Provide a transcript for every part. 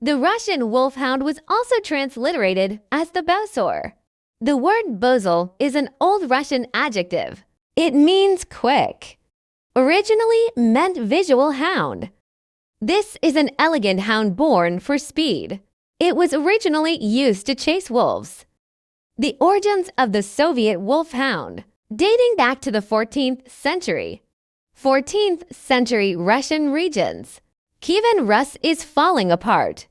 The Russian wolfhound was also transliterated as the bousor. The word bozel is an Old Russian adjective. It means quick. Originally meant visual hound. This is an elegant hound born for speed. It was originally used to chase wolves. The origins of the Soviet wolfhound, dating back to the 14th century. 14th century Russian regions. Kievan Rus is falling apart.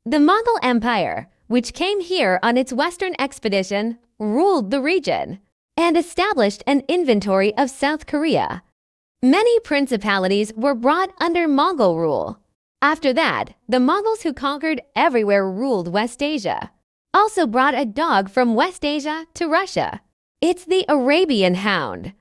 The Mongol Empire, which came here on its western expedition, ruled the region and established an inventory of South Korea. Many principalities were brought under Mongol rule. After that, the Mongols who conquered everywhere ruled West Asia. Also brought a dog from West Asia to Russia. It's the Arabian hound.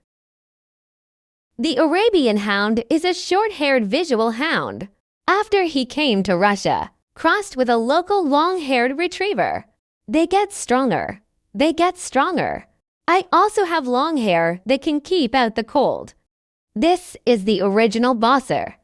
The Arabian hound is a short-haired visual hound. After he came to Russia, crossed with a local long-haired retriever. They get stronger. They get stronger. I also have long hair that can keep out the cold. This is the original bousor.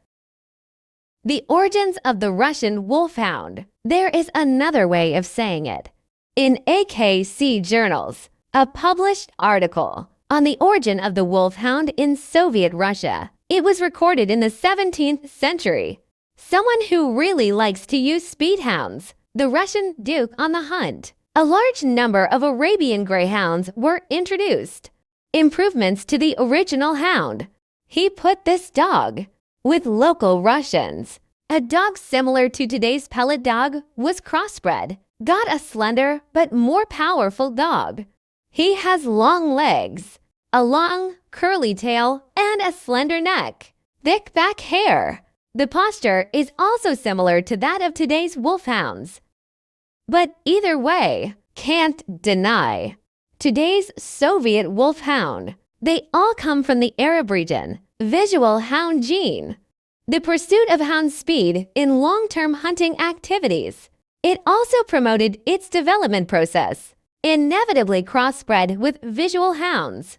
The origins of the Russian wolfhound. There is another way of saying it. In AKC Journals, a published article on the origin of the wolfhound in Soviet Russia. It was recorded in the 17th century. Someone who really likes to use speed hounds, the Russian Duke on the hunt. A large number of Arabian greyhounds were introduced. Improvements to the original hound. He put this dog with local Russians. A dog similar to today's pellet dog was crossbred. Got a slender but more powerful dog. He has long legs, a long, curly tail, and a slender neck. Thick back hair. The posture is also similar to that of today's wolfhounds. But either way, can't deny. Today's Soviet wolfhound. They all come from the Arab region. Visual hound gene. The pursuit of hound speed in long-term hunting activities. It also promoted its development process, inevitably crossbred with visual hounds.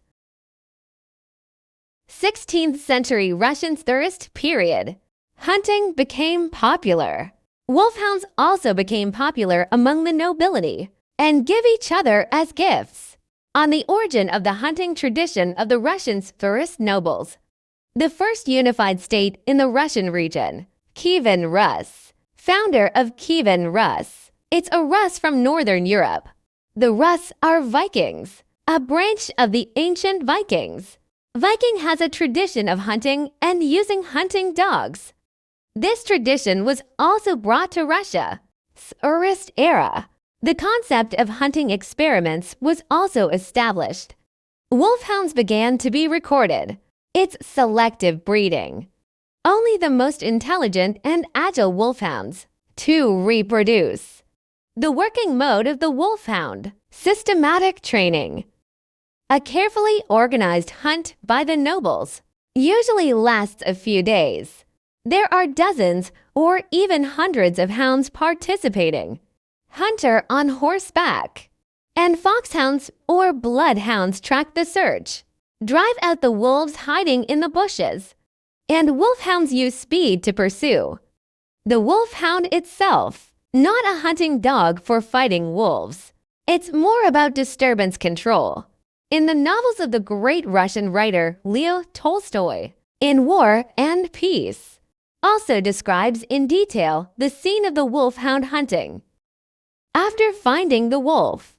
16th century Russian Tsarist period. Hunting became popular. Wolfhounds also became popular among the nobility and give each other as gifts. On the origin of the hunting tradition of the Russian Tsarist nobles. The first unified state in the Russian region, Kievan Rus. Founder of Kievan Rus. It's a Rus from Northern Europe. The Rus are Vikings, a branch of the ancient Vikings. Viking has a tradition of hunting and using hunting dogs. This tradition was also brought to Russia. Tsarist era. The concept of hunting experiments was also established. Wolfhounds began to be recorded. It's selective breeding. Only the most intelligent and agile wolfhounds to reproduce. The working mode of the wolfhound. Systematic training. A carefully organized hunt by the nobles usually lasts a few days. There are dozens or even hundreds of hounds participating. Hunter on horseback. And foxhounds or bloodhounds track the search. Drive out the wolves hiding in the bushes. And wolfhounds use speed to pursue. The wolfhound itself, not a hunting dog for fighting wolves. It's more about disturbance control. In the novels of the great Russian writer Leo Tolstoy, In War and Peace, also describes in detail the scene of the wolfhound hunting. After finding the wolf,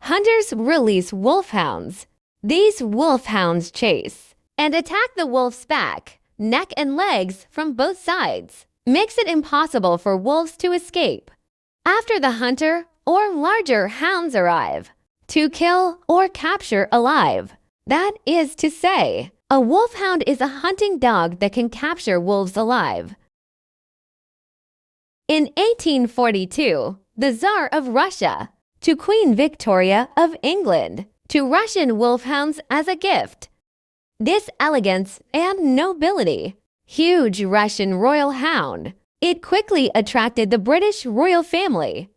hunters release wolfhounds. These wolfhounds chase and attack the wolf's back, neck, and legs from both sides. Makes it impossible for wolves to escape. After the hunter or larger hounds arrive, to kill or capture alive. That is to say, a wolfhound is a hunting dog that can capture wolves alive. In 1842, the Tsar of Russia, to Queen Victoria of England, to Russian wolfhounds as a gift. This elegance and nobility, huge Russian royal hound, it quickly attracted the British royal family.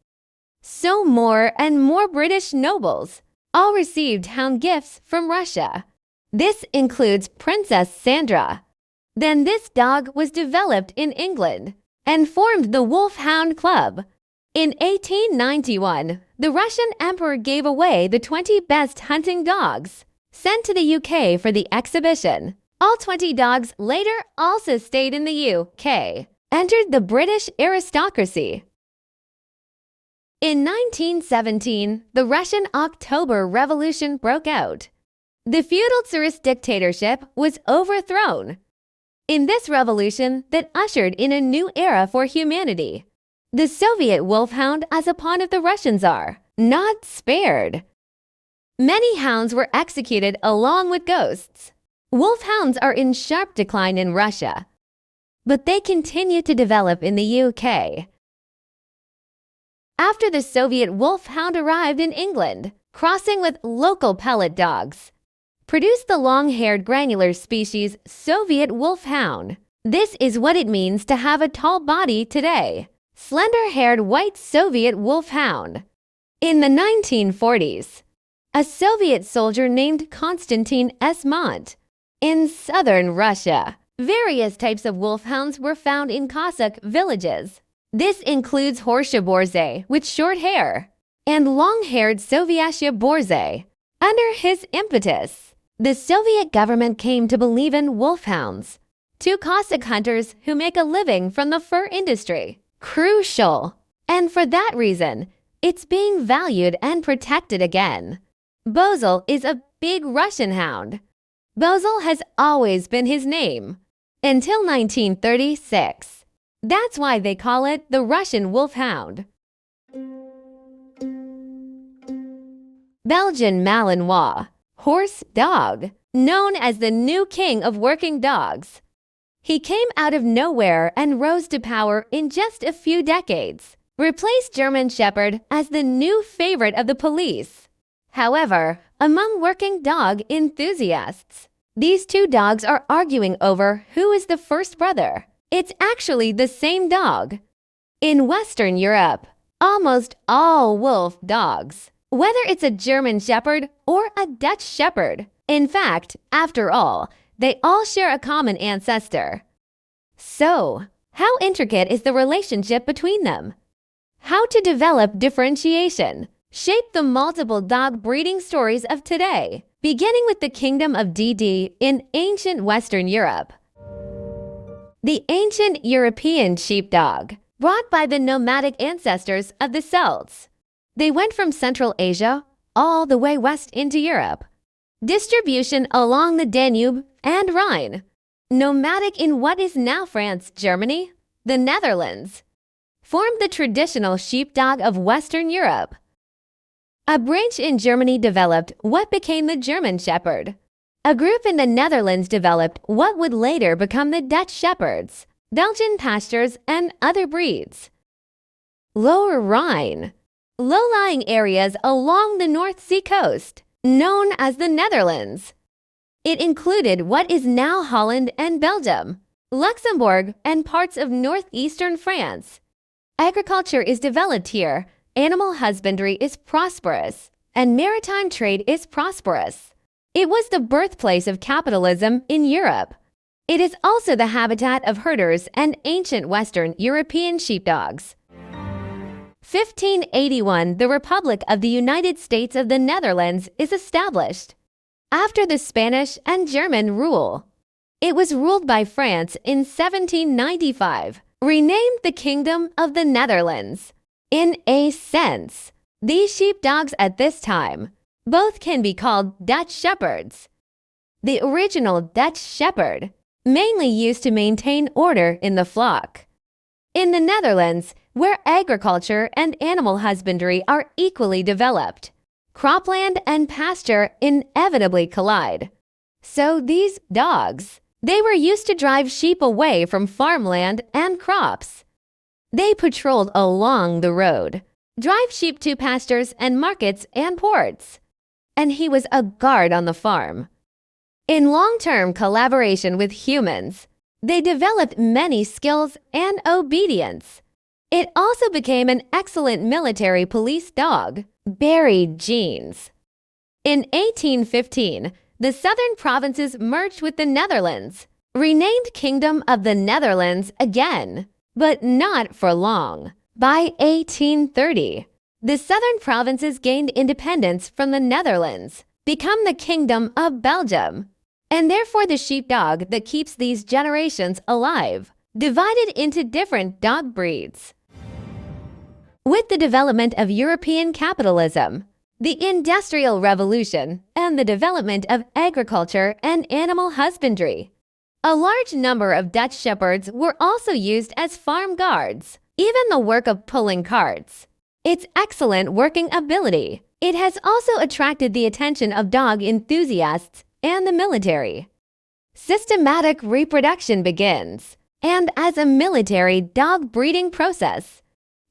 So more and more British nobles all received hound gifts from Russia. This includes Princess Sandra. Then this dog was developed in England and formed the Wolfhound Club. In 1891, the Russian emperor gave away the 20 best hunting dogs, sent to the UK for the exhibition. All 20 dogs later also stayed in the UK, entered the British aristocracy. In 1917, the Russian October Revolution broke out. The feudal Tsarist dictatorship was overthrown. In this revolution that ushered in a new era for humanity, the Soviet wolfhound as a pawn of the Russian Tsar, not spared. Many hounds were executed along with ghosts. Wolfhounds are in sharp decline in Russia, but they continue to develop in the UK. After the Soviet wolfhound arrived in England, crossing with local pellet dogs, produced the long-haired granular species Soviet wolfhound. This is what it means to have a tall body today. Slender-haired white Soviet wolfhound. In the 1940s, a Soviet soldier named Konstantin S. Mont in southern Russia. Various types of wolfhounds were found in Cossack villages. This includes Horsha Borze with short hair and long-haired Soviatia Borze. Under his impetus, the Soviet government came to believe in wolfhounds, two Cossack hunters who make a living from the fur industry. Crucial. And for that reason, it's being valued and protected again. Bozil is a big Russian hound. Bozil has always been his name, until 1936. That's why they call it the Russian wolfhound. Belgian Malinois, horse dog, known as the new king of working dogs. He came out of nowhere and rose to power in just a few decades, replaced German Shepherd as the new favorite of the police. However, among working dog enthusiasts, these two dogs are arguing over who is the first brother. It's actually the same dog. In Western Europe, almost all wolf dogs, whether it's a German Shepherd or a Dutch Shepherd, in fact, after all, they all share a common ancestor. So, how intricate is the relationship between them? How to develop differentiation, shape the multiple dog breeding stories of today, beginning with the kingdom of DD in ancient Western Europe. The ancient European sheepdog, brought by the nomadic ancestors of the Celts. They went from Central Asia all the way west into Europe. Distribution along the Danube and Rhine. Nomadic in what is now France, Germany, the Netherlands. Formed the traditional sheepdog of Western Europe. A branch in Germany developed what became the German Shepherd. A group in the Netherlands developed what would later become the Dutch Shepherds, Belgian Pastures, and other breeds. Lower Rhine. Low-lying areas along the North Sea coast, known as the Netherlands. It included what is now Holland and Belgium, Luxembourg, and parts of northeastern France. Agriculture is developed here, animal husbandry is prosperous, and maritime trade is prosperous. It was the birthplace of capitalism in Europe. It is also the habitat of herders and ancient Western European sheepdogs. 1581, the Republic of the United States of the Netherlands is established. After the Spanish and German rule, it was ruled by France in 1795, renamed the Kingdom of the Netherlands. In a sense, these sheepdogs at this time both can be called Dutch Shepherds. The original Dutch Shepherd, mainly used to maintain order in the flock. In the Netherlands, where agriculture and animal husbandry are equally developed, cropland and pasture inevitably collide. So these dogs, they were used to drive sheep away from farmland and crops. They patrolled along the road, drive sheep to pastures and markets and ports. And he was a guard on the farm. In long-term collaboration with humans, they developed many skills and obedience. It also became an excellent military police dog, buried genes. In 1815, the southern provinces merged with the Netherlands, renamed Kingdom of the Netherlands again. but not for long. By 1830, the southern provinces gained independence from the Netherlands, become the Kingdom of Belgium, and therefore the sheepdog that keeps these generations alive, divided into different dog breeds. With the development of European capitalism, the Industrial Revolution, and the development of agriculture and animal husbandry, a large number of Dutch Shepherds were also used as farm guards, even the work of pulling carts. Its excellent working ability, it has also attracted the attention of dog enthusiasts and the military. Systematic reproduction begins, and as a military dog breeding process,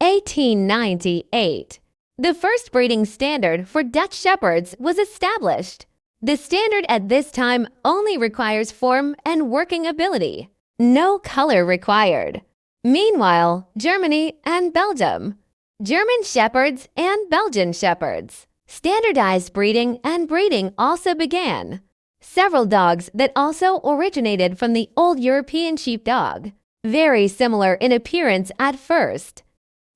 1898, the first breeding standard for Dutch Shepherds was established. The standard at this time only requires form and working ability, no color required. Meanwhile, Germany and Belgium, German Shepherds and Belgian Shepherds, standardized breeding and breeding also began. Several dogs that also originated from the old European sheepdog, very similar in appearance at first.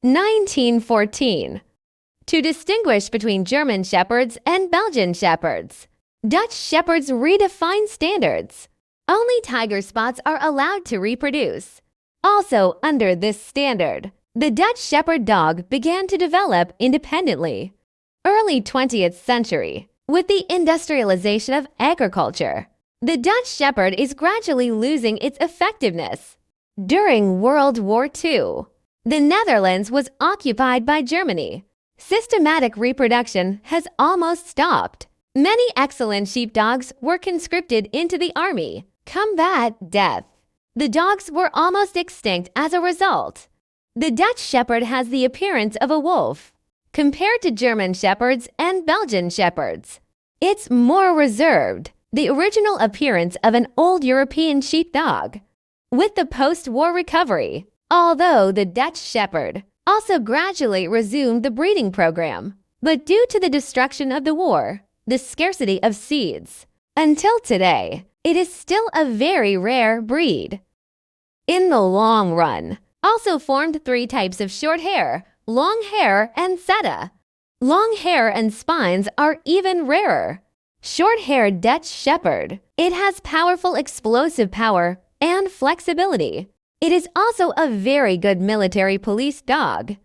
1914. To distinguish between German Shepherds and Belgian Shepherds, Dutch Shepherds redefined standards. Only tiger spots are allowed to reproduce. Also under this standard, the Dutch Shepherd dog began to develop independently. Early 20th century, with the industrialization of agriculture, the Dutch Shepherd is gradually losing its effectiveness. During World War II, the Netherlands was occupied by Germany. Systematic reproduction has almost stopped. Many excellent sheepdogs were conscripted into the army. Combat death. The dogs were almost extinct as a result. The Dutch Shepherd has the appearance of a wolf, compared to German Shepherds and Belgian Shepherds. It's more reserved, the original appearance of an old European sheepdog. With the post-war recovery, although the Dutch Shepherd also gradually resumed the breeding program, but due to the destruction of the war, the scarcity of seeds, until today, it is still a very rare breed. In the long run, also formed three types of short hair, long hair, and setter. Long hair and spines are even rarer. Short-haired Dutch Shepherd. It has powerful explosive power and flexibility. It is also a very good military police dog.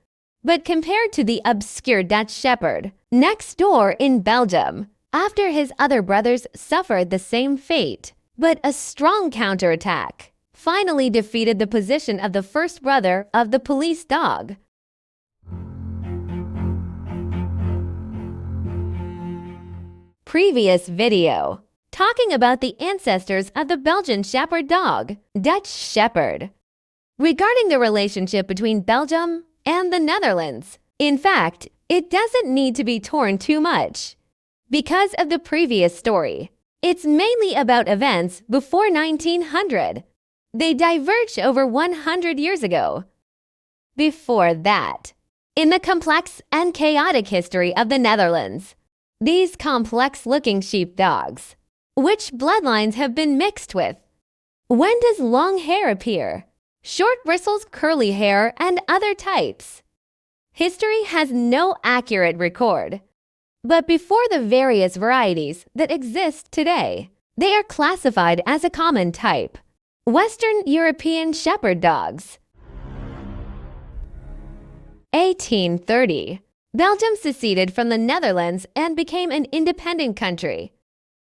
But compared to the obscure Dutch Shepherd, next door in Belgium, after his other brothers suffered the same fate, but a strong counterattack finally defeated the position of the first brother of the police dog. Previous video, talking about the ancestors of the Belgian Shepherd dog, Dutch Shepherd. Regarding the relationship between Belgium and the Netherlands, in fact, it doesn't need to be torn too much. Because of the previous story, it's mainly about events before 1900. They diverged over 100 years ago. Before that, in the complex and chaotic history of the Netherlands, these complex-looking sheepdogs, which bloodlines have been mixed with? When does long hair appear? Short bristles, curly hair, and other types? History has no accurate record. But before the various varieties that exist today, they are classified as a common type. Western European Shepherd dogs. 1830. Belgium seceded from the Netherlands and became an independent country.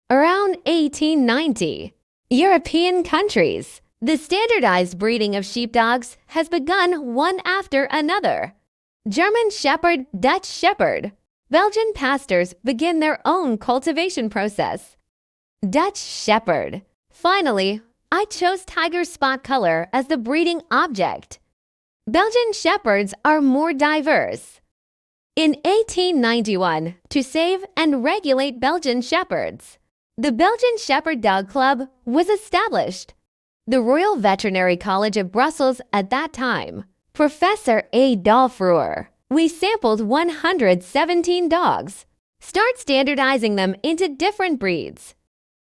Around 1890, European countries. The standardized breeding of sheepdogs has begun one after another. German Shepherd, Dutch Shepherd. Belgian pastors begin their own cultivation process. Dutch Shepherd. Finally, I chose tiger spot color as the breeding object. Belgian Shepherds are more diverse. In 1891, to save and regulate Belgian Shepherds, the Belgian Shepherd Dog Club was established. The Royal Veterinary College of Brussels at that time, Professor Adolf Roer, we sampled 117 dogs, start standardizing them into different breeds.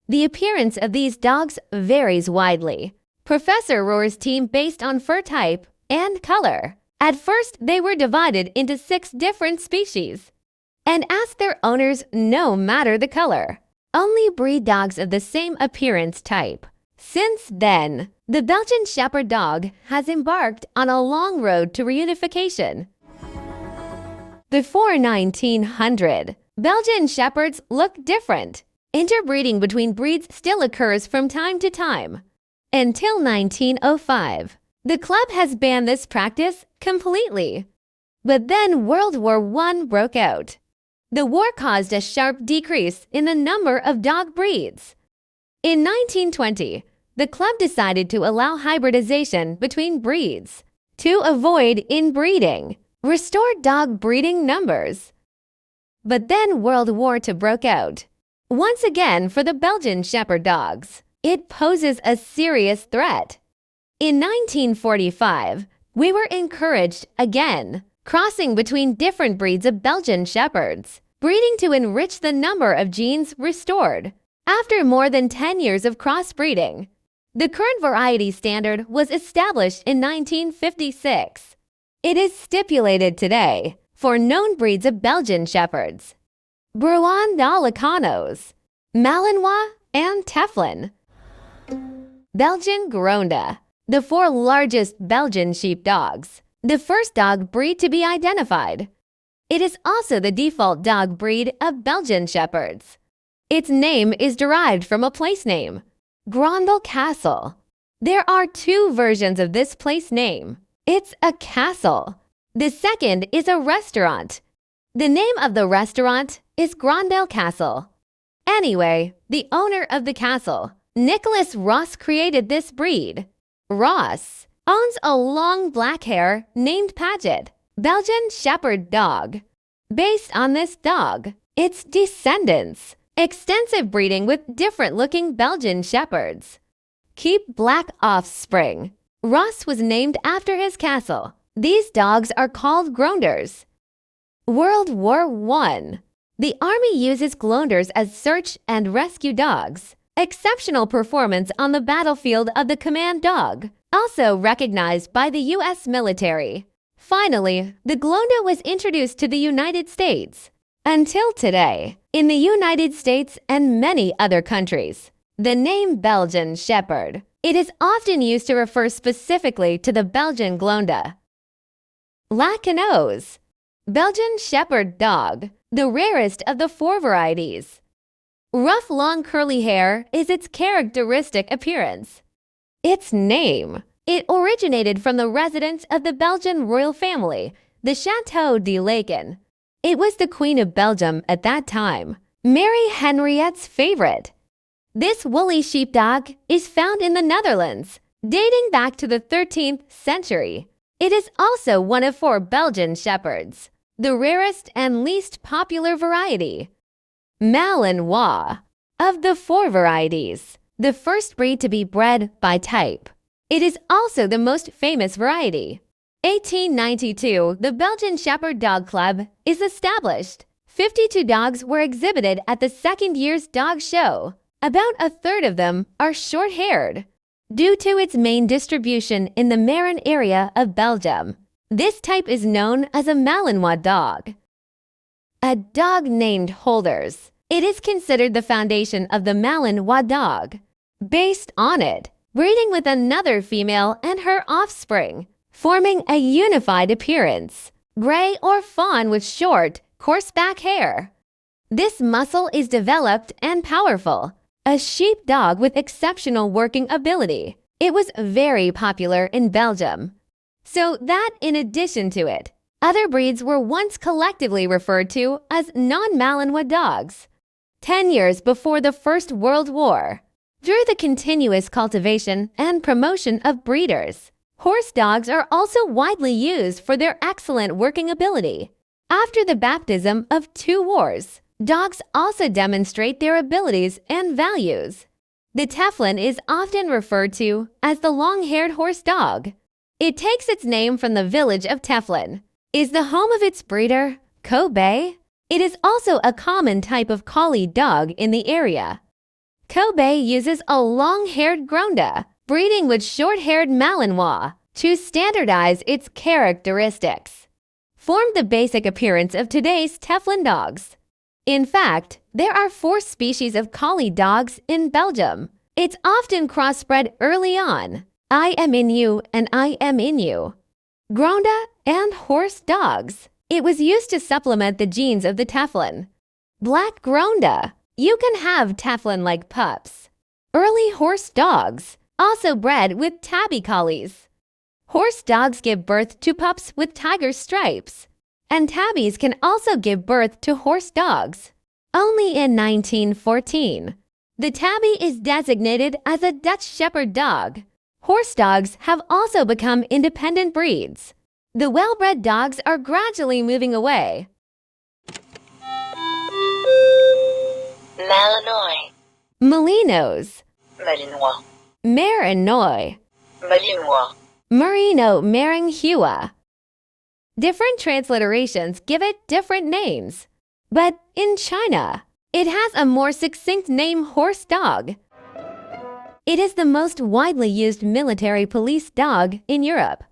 The appearance of these dogs varies widely. Professor Roer's team based on fur type, and color. At first, they were divided into 6 different species and asked their owners no matter the color. Only breed dogs of the same appearance type. Since then, the Belgian Shepherd dog has embarked on a long road to reunification. Before 1900, Belgian Shepherds looked different. Interbreeding between breeds still occurs from time to time. Until 1905, the club has banned this practice completely. But then World War I broke out. The war caused a sharp decrease in the number of dog breeds. In 1920, the club decided to allow hybridization between breeds to avoid inbreeding, restore dog breeding numbers. But then World War II broke out. Once again for the Belgian Shepherd dogs, it poses a serious threat. In 1945, we were encouraged again, crossing between different breeds of Belgian Shepherds, breeding to enrich the number of genes restored. After more than 10 years of crossbreeding, the current variety standard was established in 1956. It is stipulated today for known breeds of Belgian Shepherds: Bruin d'Alacanos, Malinois, and Teflon. Belgian Gronde, the 4 largest Belgian sheepdogs, the first dog breed to be identified. It is also the default dog breed of Belgian Shepherds. Its name is derived from a place name, Grondel Castle. There are 2 versions of this place name. It's a castle. The second is a restaurant. The name of the restaurant is Grondel Castle. Anyway, the owner of the castle, Nicholas Ross, created this breed. Ross owns a long black hair named Paget, Belgian Shepherd dog. Based on this dog, its descendants, extensive breeding with different-looking Belgian Shepherds keep black offspring. Ross was named after his castle. These dogs are called Gronders. World War I. The Army uses Gronders as search and rescue dogs. Exceptional performance on the battlefield of the command dog, also recognized by the U.S. military. Finally, the Gronde was introduced to the United States. Until today, in the United States and many other countries, the name Belgian Shepherd, it is often used to refer specifically to the Belgian Gronde. Lacanos, Belgian Shepherd dog, the rarest of the 4 varieties. Rough, long, curly hair is its characteristic appearance. Its name, it originated from the residence of the Belgian royal family, the Château de Laeken. It was the Queen of Belgium at that time, Mary Henriette's favorite. This woolly sheepdog is found in the Netherlands, dating back to the 13th century. It is also one of 4 Belgian Shepherds, the rarest and least popular variety. Malinois, of the 4 varieties, the first breed to be bred by type. It is also the most famous variety. 1892, the Belgian Shepherd Dog Club is established. 52 dogs were exhibited at the second year's dog show. About a third of them are short-haired. Due to its main distribution in the Marin area of Belgium, this type is known as a Malinois dog. A dog named Holders. It is considered the foundation of the Malinois dog. Based on it, breeding with another female and her offspring, forming a unified appearance, gray or fawn with short, coarse back hair. This muscle is developed and powerful. A sheep dog with exceptional working ability. It was very popular in Belgium. So that in addition to it, other breeds were once collectively referred to as non-Malinois dogs. 10 years before the First World War, through the continuous cultivation and promotion of breeders, horse dogs are also widely used for their excellent working ability. After the baptism of 2 wars, dogs also demonstrate their abilities and values. The Teflon is often referred to as the long-haired horse dog. It takes its name from the village of Teflon, is the home of its breeder, Kobe. It is also a common type of collie dog in the area. Kobe uses a long-haired Gronde, breeding with short-haired Malinois to standardize its characteristics, formed the basic appearance of today's Teflon dogs. In fact, there are 4 species of collie dogs in Belgium. It's often crossbred early on. I am in you and I am in you. Gronda and horse dogs. It was used to supplement the genes of the Teflon. Black Gronda. You can have Teflon-like pups. Early horse dogs, also bred with tabby collies. Horse dogs give birth to pups with tiger stripes, and tabbies can also give birth to horse dogs. Only in 1914, the tabby is designated as a Dutch Shepherd dog. Horse dogs have also become independent breeds. The well-bred dogs are gradually moving away. Malinois, Melinos, Malinois, Merinois, Malinois, Merino Merenghua. Different transliterations give it different names, but in China, it has a more succinct name: horse dog. It is the most widely used military police dog in Europe.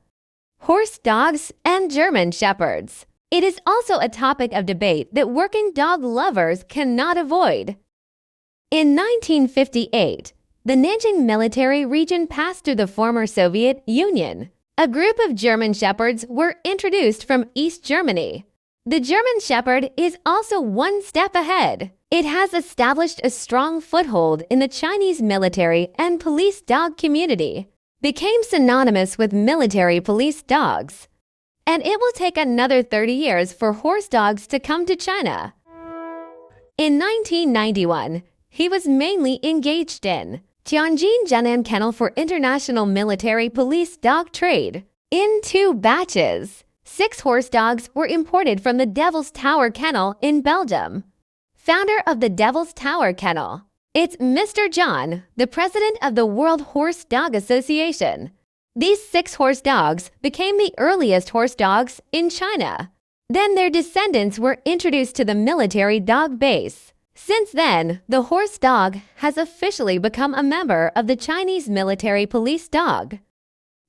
Horse dogs and German shepherds. It is also a topic of debate that working dog lovers cannot avoid. In 1958, the Nanjing military region passed through the former Soviet Union. A group of German shepherds were introduced from East Germany. The German shepherd is also one step ahead. It has established a strong foothold in the Chinese military and police dog community, became synonymous with military police dogs. And it will take another 30 years for horse dogs to come to China. In 1991, he was mainly engaged in Tianjin Jianan Kennel for International Military Police Dog Trade. In 2 batches, 6 horse dogs were imported from the Devil's Tower Kennel in Belgium. Founder of the Devil's Tower Kennel, it's Mr. John, the president of the World Horse Dog Association. These 6 horse dogs became the earliest horse dogs in China. Then their descendants were introduced to the military dog base. Since then, the horse dog has officially become a member of the Chinese military police dog.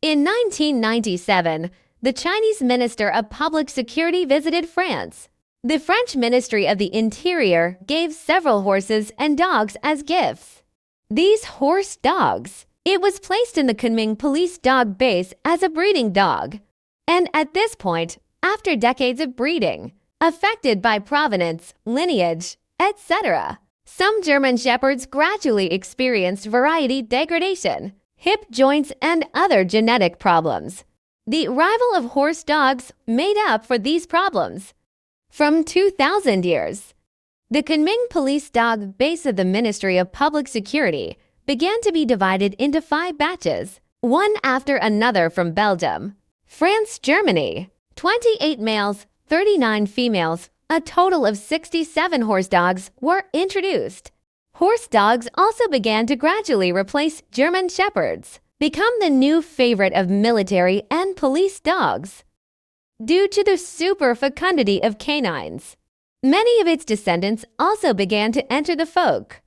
In 1997, the Chinese Minister of Public Security visited France. The French Ministry of the Interior gave several horses and dogs as gifts. These horse dogs, it was placed in the Kunming police dog base as a breeding dog. And at this point, after decades of breeding, affected by provenance, lineage, etc., some German shepherds gradually experienced variety degradation, hip joints, and other genetic problems. The arrival of horse dogs made up for these problems. From 2000 years, the Kunming police dog base of the Ministry of Public Security began to be divided into 5 batches, one after another from Belgium, France, Germany, 28 males, 39 females, a total of 67 horse dogs were introduced. Horse dogs also began to gradually replace German shepherds, become the new favorite of military and police dogs. Due to the super fecundity of canines, many of its descendants also began to enter the folk.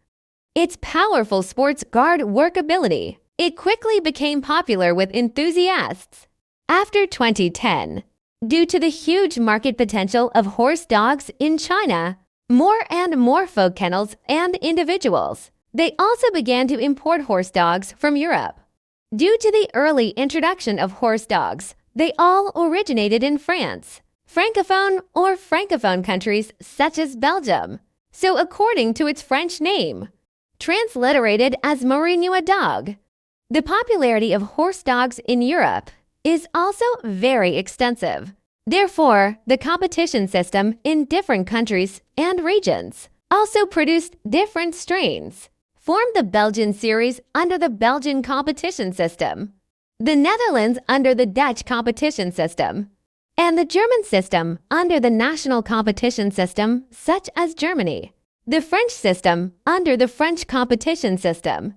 Its powerful sports guard workability, it quickly became popular with enthusiasts. After 2010, due to the huge market potential of horse dogs in China, more and more folk kennels and individuals, they also began to import horse dogs from Europe. Due to the early introduction of horse dogs, they all originated in France, Francophone countries such as Belgium. So according to its French name, transliterated as Merino dog, the popularity of horse dogs in Europe is also very extensive. Therefore, the competition system in different countries and regions also produced different strains, formed the Belgian series under the Belgian competition system, the Netherlands under the Dutch competition system, and the German system under the national competition system such as Germany, the French system under the French competition system.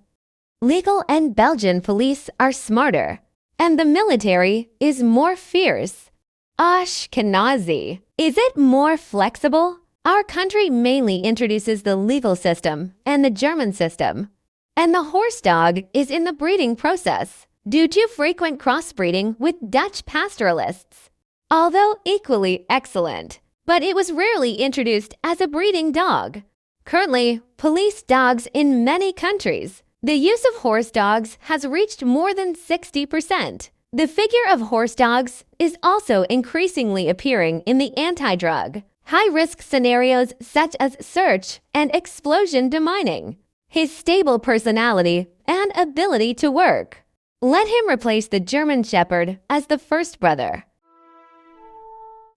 Legal and Belgian police are smarter, and the military is more fierce. Ashkenazi. Is it more flexible? Our country mainly introduces the legal system and the German system, and the horse dog is in the breeding process. due to frequent crossbreeding with Dutch pastoralists. Although equally excellent, but it was rarely introduced as a breeding dog. Currently, police dogs in many countries. The use of horse dogs has reached more than 60%. The figure of horse dogs is also increasingly appearing in the anti-drug, high-risk scenarios such as search and explosion demining. His stable personality and ability to work let him replace the German Shepherd as the first brother.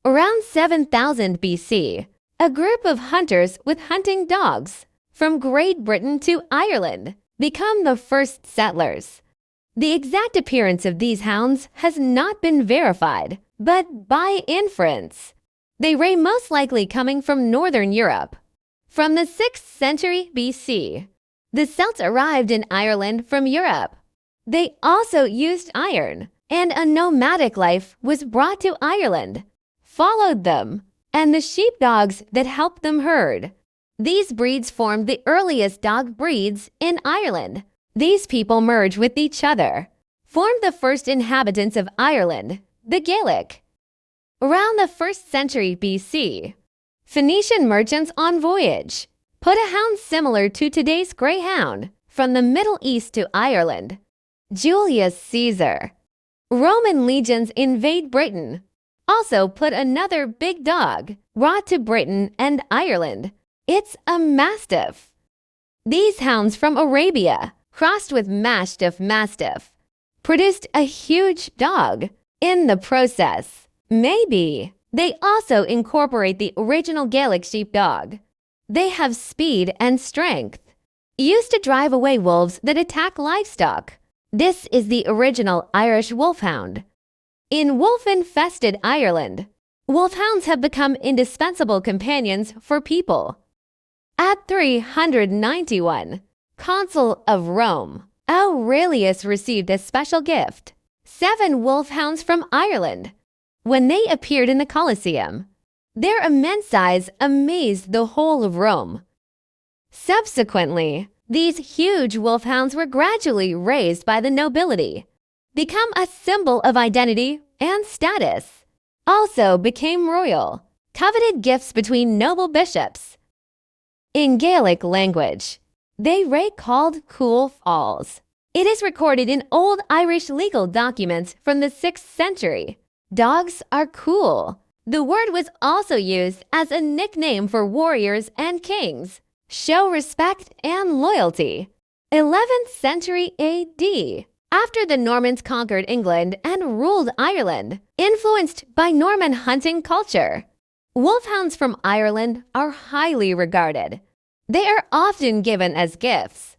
Around 7000 BC, a group of hunters with hunting dogs from Great Britain to Ireland become the first settlers. The exact appearance of these hounds has not been verified, but by inference, they may most likely coming from Northern Europe. From the 6th century BC, the Celts arrived in Ireland from Europe. They also used iron, and a nomadic life was brought to Ireland, followed them, and the sheepdogs that helped them herd. These breeds formed the earliest dog breeds in Ireland. These people merged with each other, formed the first inhabitants of Ireland, the Gaelic. Around the 1st century BC, Phoenician merchants on voyage put a hound similar to today's greyhound from the Middle East to Ireland. Julius Caesar. Roman legions invade Britain, also put another big dog brought to Britain and Ireland. It's a Mastiff. These hounds from Arabia, crossed with Mastiff, produced a huge dog. In the process, maybe they also incorporate the original Gaelic sheepdog. They have speed and strength, used to drive away wolves that attack livestock. This is the original Irish wolfhound. In wolf-infested Ireland, wolfhounds have become indispensable companions for people. At 391, Consul of Rome, Aurelius received a special gift, 7 wolfhounds from Ireland. When they appeared in the Colosseum, their immense size amazed the whole of Rome. Subsequently, these huge wolfhounds were gradually raised by the nobility, become a symbol of identity and status, also became royal, coveted gifts between noble bishops. In Gaelic language, they were called cool falls. It is recorded in old Irish legal documents from the 6th century. Dogs are cool. The word was also used as a nickname for warriors and kings. Show respect and loyalty. 11th century AD. After the Normans conquered England and ruled Ireland, influenced by Norman hunting culture, wolfhounds from Ireland are highly regarded. They are often given as gifts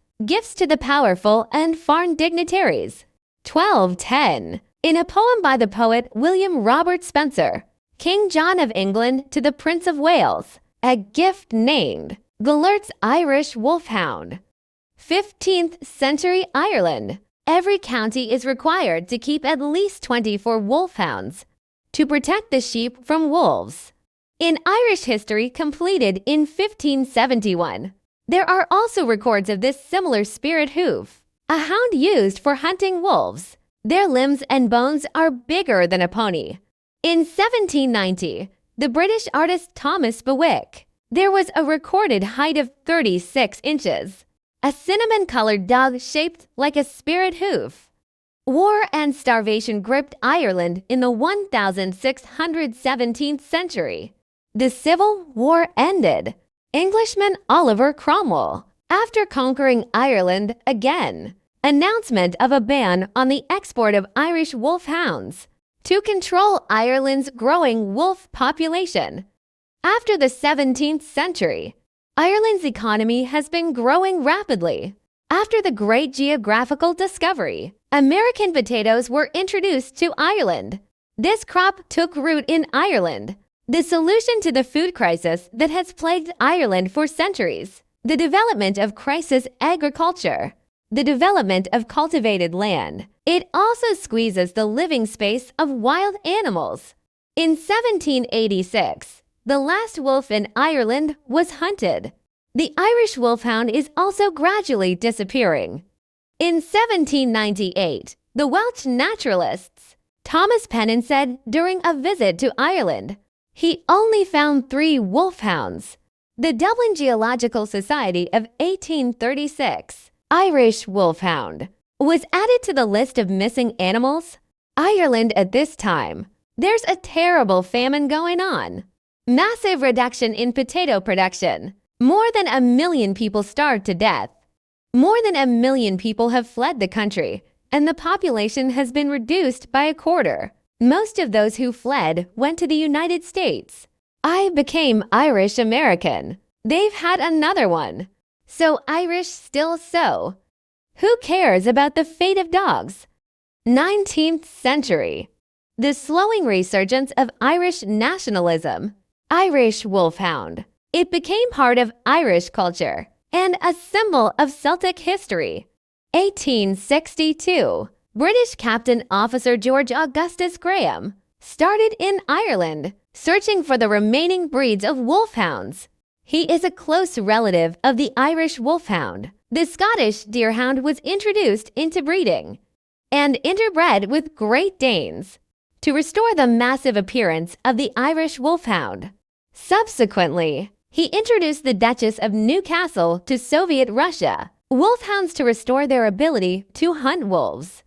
to the powerful and foreign dignitaries. 1210. In a poem by the poet William Robert Spencer, King John of England to the Prince of Wales, a gift named Gêlert's Irish Wolfhound. 15th century Ireland. Every county is required to keep at least 24 wolfhounds to protect the sheep from wolves. In Irish history completed in 1571, there are also records of this similar spirit hoof, a hound used for hunting wolves. Their limbs and bones are bigger than a pony. In 1790, the British artist Thomas Bewick, there was a recorded height of 36 inches, a cinnamon-colored dog shaped like a spirit hoof. War and starvation gripped Ireland in the 1617th century. The Civil War ended. Englishman Oliver Cromwell, after conquering Ireland again, announcement of a ban on the export of Irish wolfhounds to control Ireland's growing wolf population. After the 17th century, Ireland's economy has been growing rapidly. After the great geographical discovery, American potatoes were introduced to Ireland. This crop took root in Ireland, the solution to the food crisis that has plagued Ireland for centuries. The development of crisis agriculture, the development of cultivated land. It also squeezes the living space of wild animals. In 1786, the last wolf in Ireland was hunted. The Irish wolfhound is also gradually disappearing. In 1798, The Welsh naturalists. Thomas Pennant said during a visit to Ireland, he only found 3 wolfhounds. The Dublin Geological Society of 1836, Irish wolfhound, was added to the list of missing animals. Ireland at this time, there's a terrible famine going on. Massive reduction in potato production. More than 1 million people starved to death. More than 1 million people have fled the country, and the population has been reduced by 1/4. Most of those who fled went to the United States. I became Irish American. They've had another one. So Irish still so. Who cares about the fate of dogs? 19th century. The slowing resurgence of Irish nationalism. Irish wolfhound. It became part of Irish culture and a symbol of Celtic history. 1862. British Captain Officer George Augustus Graham started in Ireland, searching for the remaining breeds of wolfhounds. He is a close relative of the Irish wolfhound. The Scottish deerhound was introduced into breeding and interbred with Great Danes to restore the massive appearance of the Irish wolfhound. Subsequently, he introduced the Duchess of Newcastle to Soviet Russia, wolfhounds to restore their ability to hunt wolves,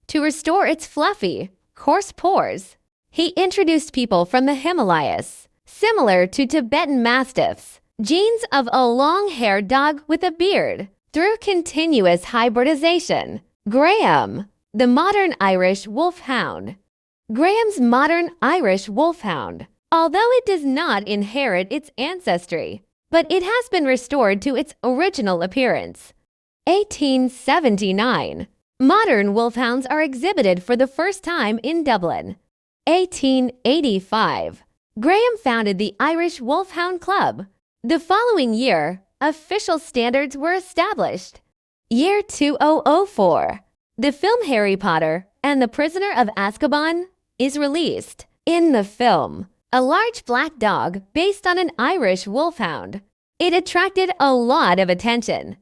to restore its fluffy, coarse pores. He introduced people from the Himalayas, similar to Tibetan Mastiffs, genes of a long-haired dog with a beard, through continuous hybridization. Graham, the modern Irish wolfhound. Graham's modern Irish wolfhound, although it does not inherit its ancestry, but it has been restored to its original appearance. 1879. Modern wolfhounds are exhibited for the first time in Dublin. 1885. Graham founded the Irish Wolfhound Club. The following year, official standards were established. Year 2004. The film Harry Potter and the Prisoner of Azkaban is released. In the film, a large black dog based on an Irish wolfhound. It attracted a lot of attention.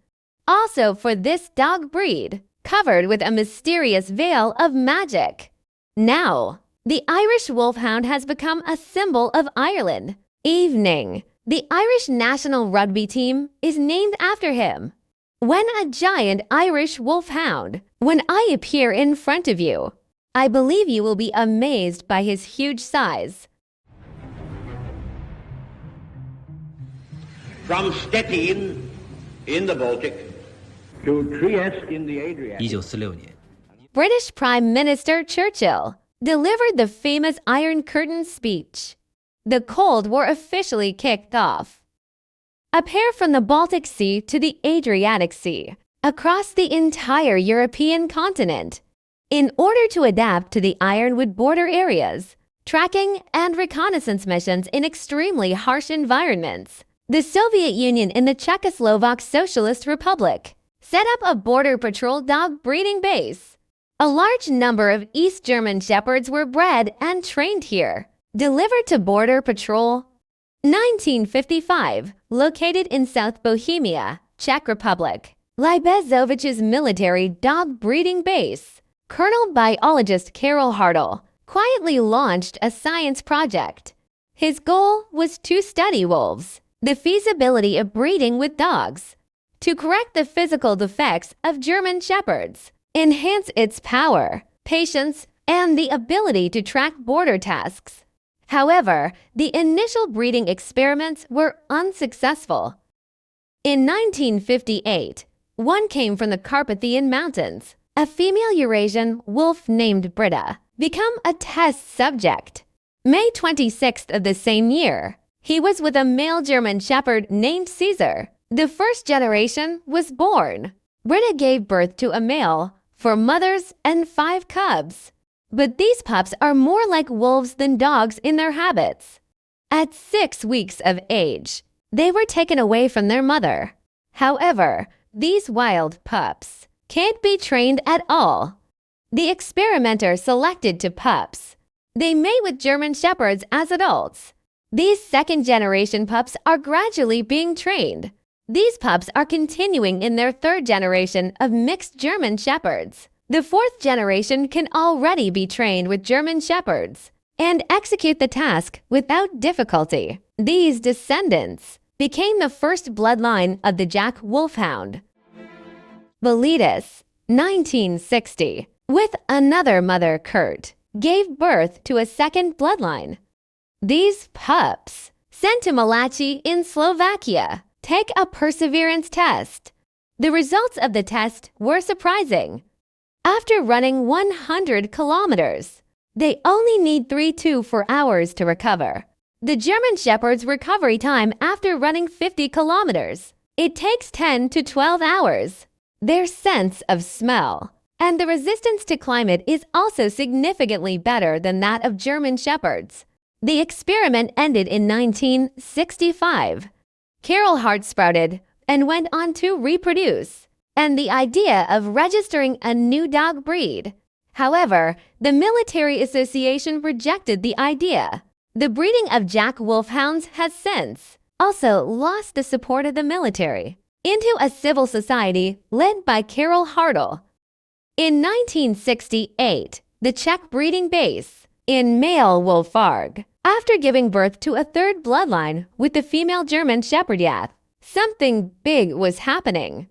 Also for this dog breed, covered with a mysterious veil of magic. Now, the Irish wolfhound has become a symbol of Ireland. Evening. The Irish national rugby team is named after him. When a giant Irish wolfhound, when I appear in front of you, I believe you will be amazed by his huge size. From Stettin in the Baltic to Trieste in the Adriatic. 1946年， British Prime Minister Churchill delivered the famous Iron Curtain speech. The Cold War officially kicked off. A pair from the Baltic Sea to the Adriatic Sea, across the entire European continent, in order to adapt to the ironwood border areas, tracking and reconnaissance missions in extremely harsh environments. The Soviet Union and the Czechoslovak Socialist Republic set up a border patrol dog breeding base. A large number of East German Shepherds were bred and trained here, delivered to Border Patrol. 1955, located in South Bohemia, Czech Republic, Libezovich's military dog breeding base. Colonel biologist Karol Hartl quietly launched a science project. His goal was to study wolves, the feasibility of breeding with dogs, to correct the physical defects of German Shepherds, enhance its power, patience, and the ability to track border tasks. However, the initial breeding experiments were unsuccessful. In 1958, one came from the Carpathian Mountains, a female Eurasian wolf named Britta, became a test subject. May 26th of the same year, he was with a male German Shepherd named Caesar. The first generation was born. Britta gave birth to a male, 4 mothers, and 5 cubs. But these pups are more like wolves than dogs in their habits. At 6 weeks of age, they were taken away from their mother. However, these wild pups can't be trained at all. The experimenter selected 2 pups. They mate with German Shepherds as adults. These second-generation pups are gradually being trained. These pups are continuing in their 3rd generation of mixed German Shepherds. The fourth generation can already be trained with German Shepherds and execute the task without difficulty. These descendants became the first bloodline of the Jack Wolfhound. Velitas, 1960, with another mother, Kurt, gave birth to a second bloodline. These pups, sent to Malachi in Slovakia, take a perseverance test. The results of the test were surprising. After running 100 kilometers, they only need 3 to 4 hours to recover. The German Shepherd's recovery time after running 50 kilometers, it takes 10 to 12 hours. Their sense of smell and the resistance to climate is also significantly better than that of German Shepherds. The experiment ended in 1965. Carol Hart sprouted and went on to reproduce, and the idea of registering a new dog breed. However, the Military Association rejected the idea. The breeding of Jack Wolfhounds has since also lost the support of the military into a civil society led by Carol Hartl. In 1968, the Czech breeding base in male Wolfvarg, after giving birth to a third bloodline with the female German Shepherd Yath, something big was happening.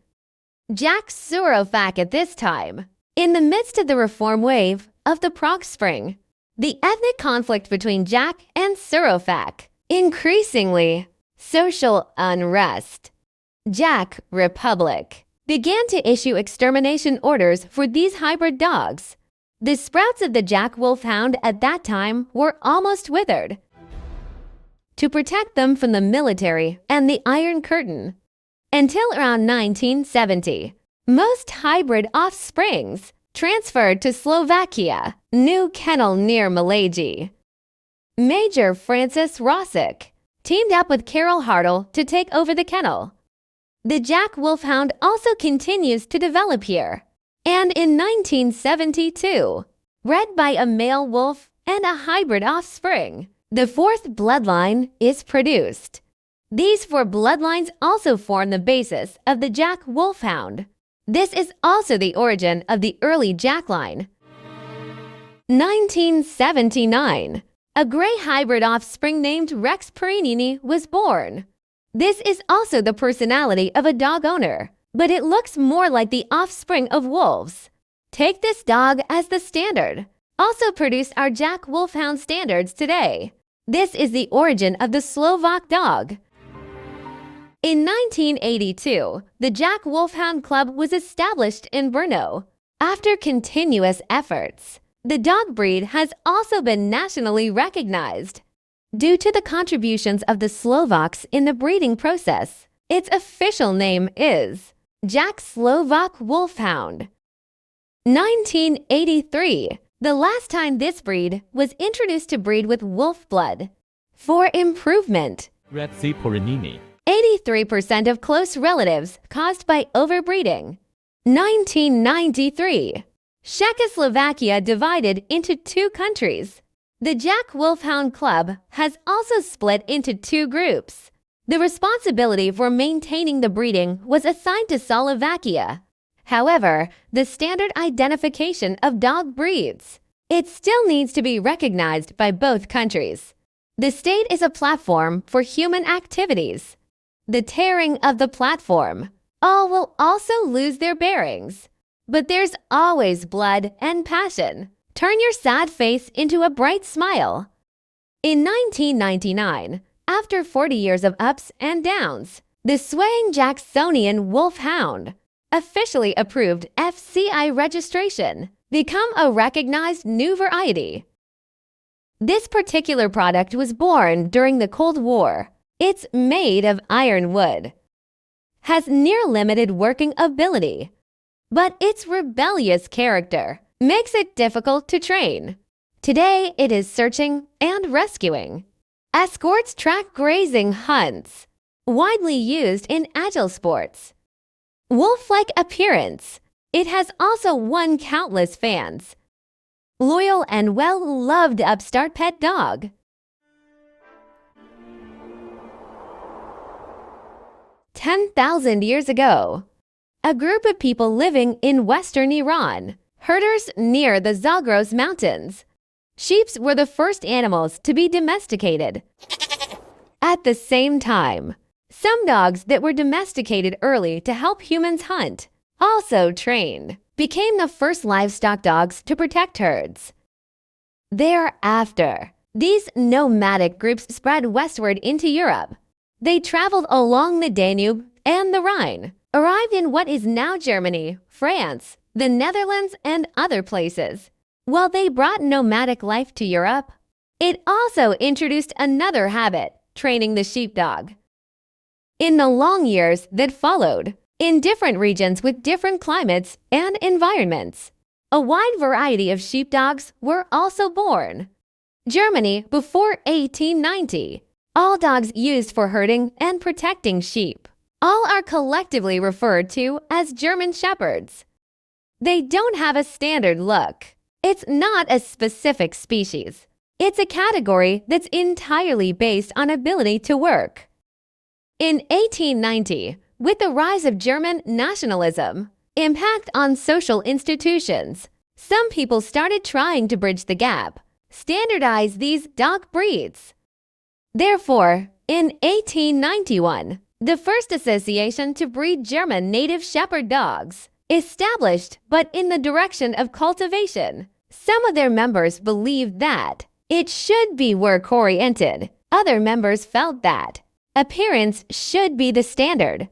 Jack Surofak at this time, in the midst of the reform wave of the Prague Spring, the ethnic conflict between Jack and Surofak, increasingly social unrest. Jack Republic began to issue extermination orders for these hybrid dogs. The sprouts of the Jack Wolfhound at that time were almost withered. To protect them from the military and the Iron Curtain, until around 1970, most hybrid offsprings transferred to Slovakia, new kennel near Malaji. Major Francis Rosick teamed up with Carol Hartl to take over the kennel. The Jack Wolfhound also continues to develop here, and in 1972, bred by a male wolf and a hybrid offspring, the fourth bloodline is produced. These 4 bloodlines also form the basis of the Jack Wolfhound. This is also the origin of the early Jack line. 1979, a gray hybrid offspring named Rex Perinini was born. This is also the personality of a dog owner, but it looks more like the offspring of wolves. Take this dog as the standard. Also produced are Jack Wolfhound standards today. This is the origin of the Slovak dog. In 1982, the Jack Wolfhound Club was established in Brno. After continuous efforts, the dog breed has also been nationally recognized. Due to the contributions of the Slovaks in the breeding process, its official name is Jack Slovak Wolfhound. 1983, the last time this breed was introduced to breed with wolf blood. For improvement, Grazie Porinini. 83% of close relatives caused by overbreeding. 1993, Czechoslovakia divided into 2 countries. The Jack Wolfhound Club has also split into 2 groups. The responsibility for maintaining the breeding was assigned to Slovakia. However, the standard identification of dog breeds, it still needs to be recognized by both countries. The state is a platform for human activities. The tearing of the platform, all will also lose their bearings. But there's always blood and passion. Turn your sad face into a bright smile. In 1999, after 40 years of ups and downs, the swaying Jacksonian Wolfhound, officially approved FCI registration, become a recognized new variety. This particular product was born during the Cold War. It's made of iron wood, has near limited working ability, but its rebellious character makes it difficult to train. Today, it is searching and rescuing. Escorts track grazing hunts, widely used in agile sports. Wolf-like appearance, it has also won countless fans. Loyal and well-loved upstart pet dog. 10,000 years ago, a group of people living in western Iran herders near the Zagros Mountains. Sheep were the first animals to be domesticated. At the same time, some dogs that were domesticated early to help humans hunt, also trained, became the first livestock dogs to protect herds. Thereafter, these nomadic groups spread westward into Europe. They traveled along the Danube and the Rhine, arrived in what is now Germany, France, the Netherlands, and other places. While they brought nomadic life to Europe, it also introduced another habit, training the sheepdog. In the long years that followed, in different regions with different climates and environments, a wide variety of sheepdogs were also born. Germany before 1890. All dogs used for herding and protecting sheep. All are collectively referred to as German Shepherds. They don't have a standard look. It's not a specific species. It's a category that's entirely based on ability to work. In 1890, with the rise of German nationalism, impact on social institutions, some people started trying to bridge the gap, standardize these dog breeds. Therefore, in 1891, the first association to breed German native shepherd dogs, established but in the direction of cultivation. Some of their members believed that it should be work-oriented. Other members felt that appearance should be the standard.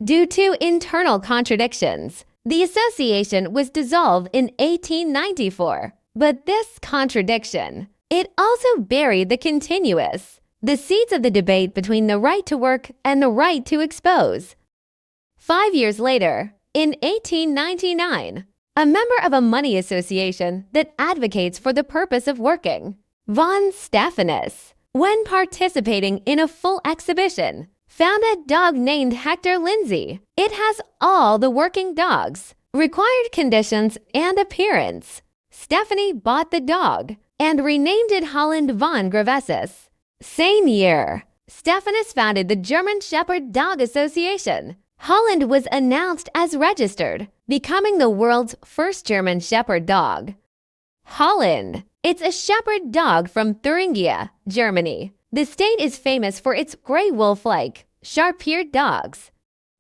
Due to internal contradictions, the association was dissolved in 1894. But this contradiction, it also buried the seeds of the debate between the right to work and the right to expose. 5 years later, in 1899, a member of a money association that advocates for the purpose of working, von Stephanus, when participating in a full exhibition, found a dog named Hector Lindsay. It has all the working dogs, required conditions, and appearance. Stephanie bought the dog and renamed it Holland von Gravesis. Same year, Stephanus founded the German Shepherd Dog Association. Holland was announced as registered, becoming the world's first German Shepherd dog. Holland. It's a shepherd dog from Thuringia, Germany. The state is famous for its gray wolf-like, sharp-eared dogs.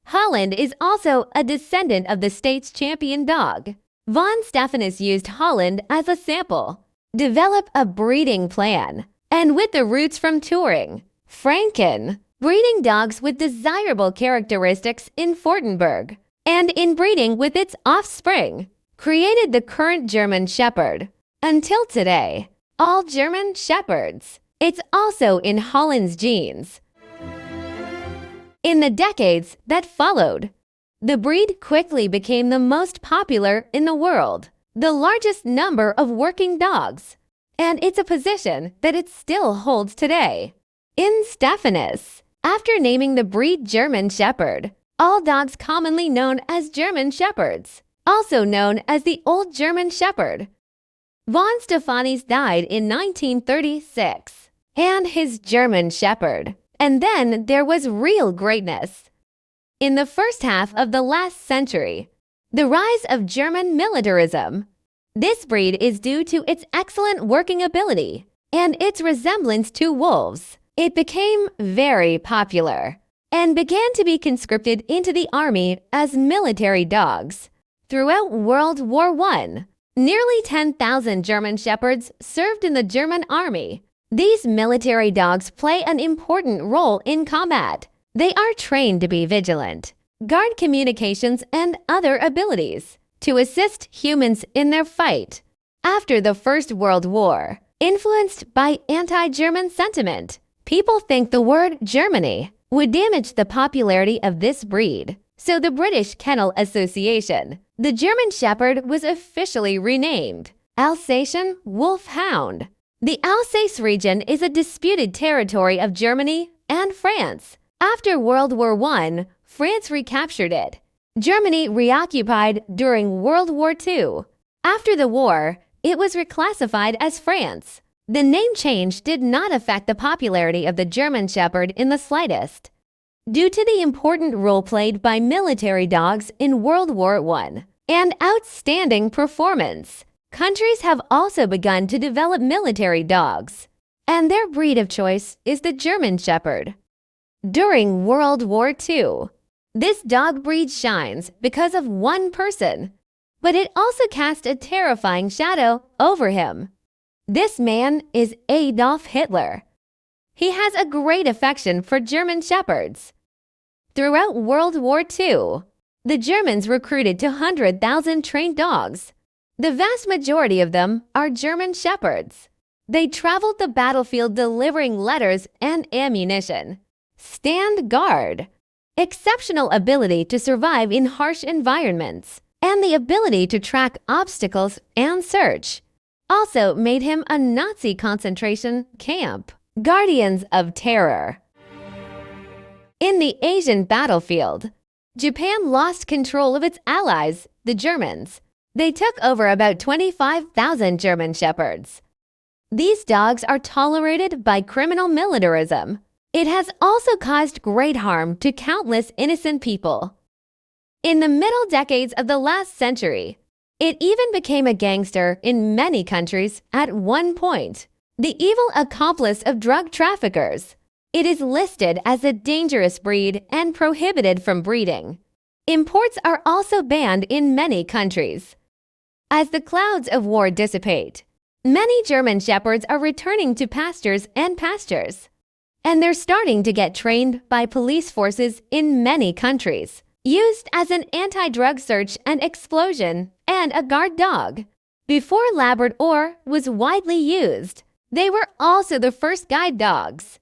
Holland is also a descendant of the state's champion dog. Von Stephanus used Holland as a sample, develop a breeding plan, and with the roots from touring, Franken, breeding dogs with desirable characteristics in Fortenberg, and inbreeding with its offspring, created the current German Shepherd. Until today, all German Shepherds. It's also in Holland's genes. In the decades that followed, the breed quickly became the most popular in the world, the largest number of working dogs, and it's a position that it still holds today. In Stephanus, after naming the breed German Shepherd, all dogs commonly known as German Shepherds, also known as the Old German Shepherd. Von Stephanus died in 1936, and his German Shepherd. And then there was real greatness. In the first half of the last century, the rise of German militarism. This breed is due to its excellent working ability and its resemblance to wolves. It became very popular and began to be conscripted into the army as military dogs. Throughout World War I, nearly 10,000 German Shepherds served in the German army. These military dogs play an important role in combat. They are trained to be vigilant, guard communications, and other abilities to assist humans in their fight. After the First World War, influenced by anti-German sentiment, people think the word Germany would damage the popularity of this breed. So the British Kennel Association, the German Shepherd, was officially renamed Alsatian Wolfhound. The Alsace region is a disputed territory of Germany and France. After World War I, France recaptured it. Germany reoccupied during World War II. After the war, it was reclassified as France. The name change did not affect the popularity of the German Shepherd in the slightest. Due to the important role played by military dogs in World War I, and outstanding performance. Countries have also begun to develop military dogs, and their breed of choice is the German Shepherd. During World War II, this dog breed shines because of one person, but it also casts a terrifying shadow over him. This man is Adolf Hitler. He has a great affection for German Shepherds. Throughout World War II, the Germans recruited 200,000 trained dogs. The vast majority of them are German Shepherds. They traveled the battlefield delivering letters and ammunition. Stand guard. Exceptional ability to survive in harsh environments, and the ability to track obstacles and search also made him a Nazi concentration camp. Guardians of Terror. In the Asian battlefield, Japan lost control of its allies, the Germans. They took over about 25,000 German Shepherds. These dogs are tolerated by criminal militarism. It has also caused great harm to countless innocent people. In the middle decades of the last century, it even became a gangster in many countries at one point. The evil accomplice of drug traffickers. It is listed as a dangerous breed and prohibited from breeding. Imports are also banned in many countries. As the clouds of war dissipate, many German Shepherds are returning to pastures, and they're starting to get trained by police forces in many countries, used as an anti-drug search and explosion and a guard dog. Before Labrador was widely used, they were also the first guide dogs.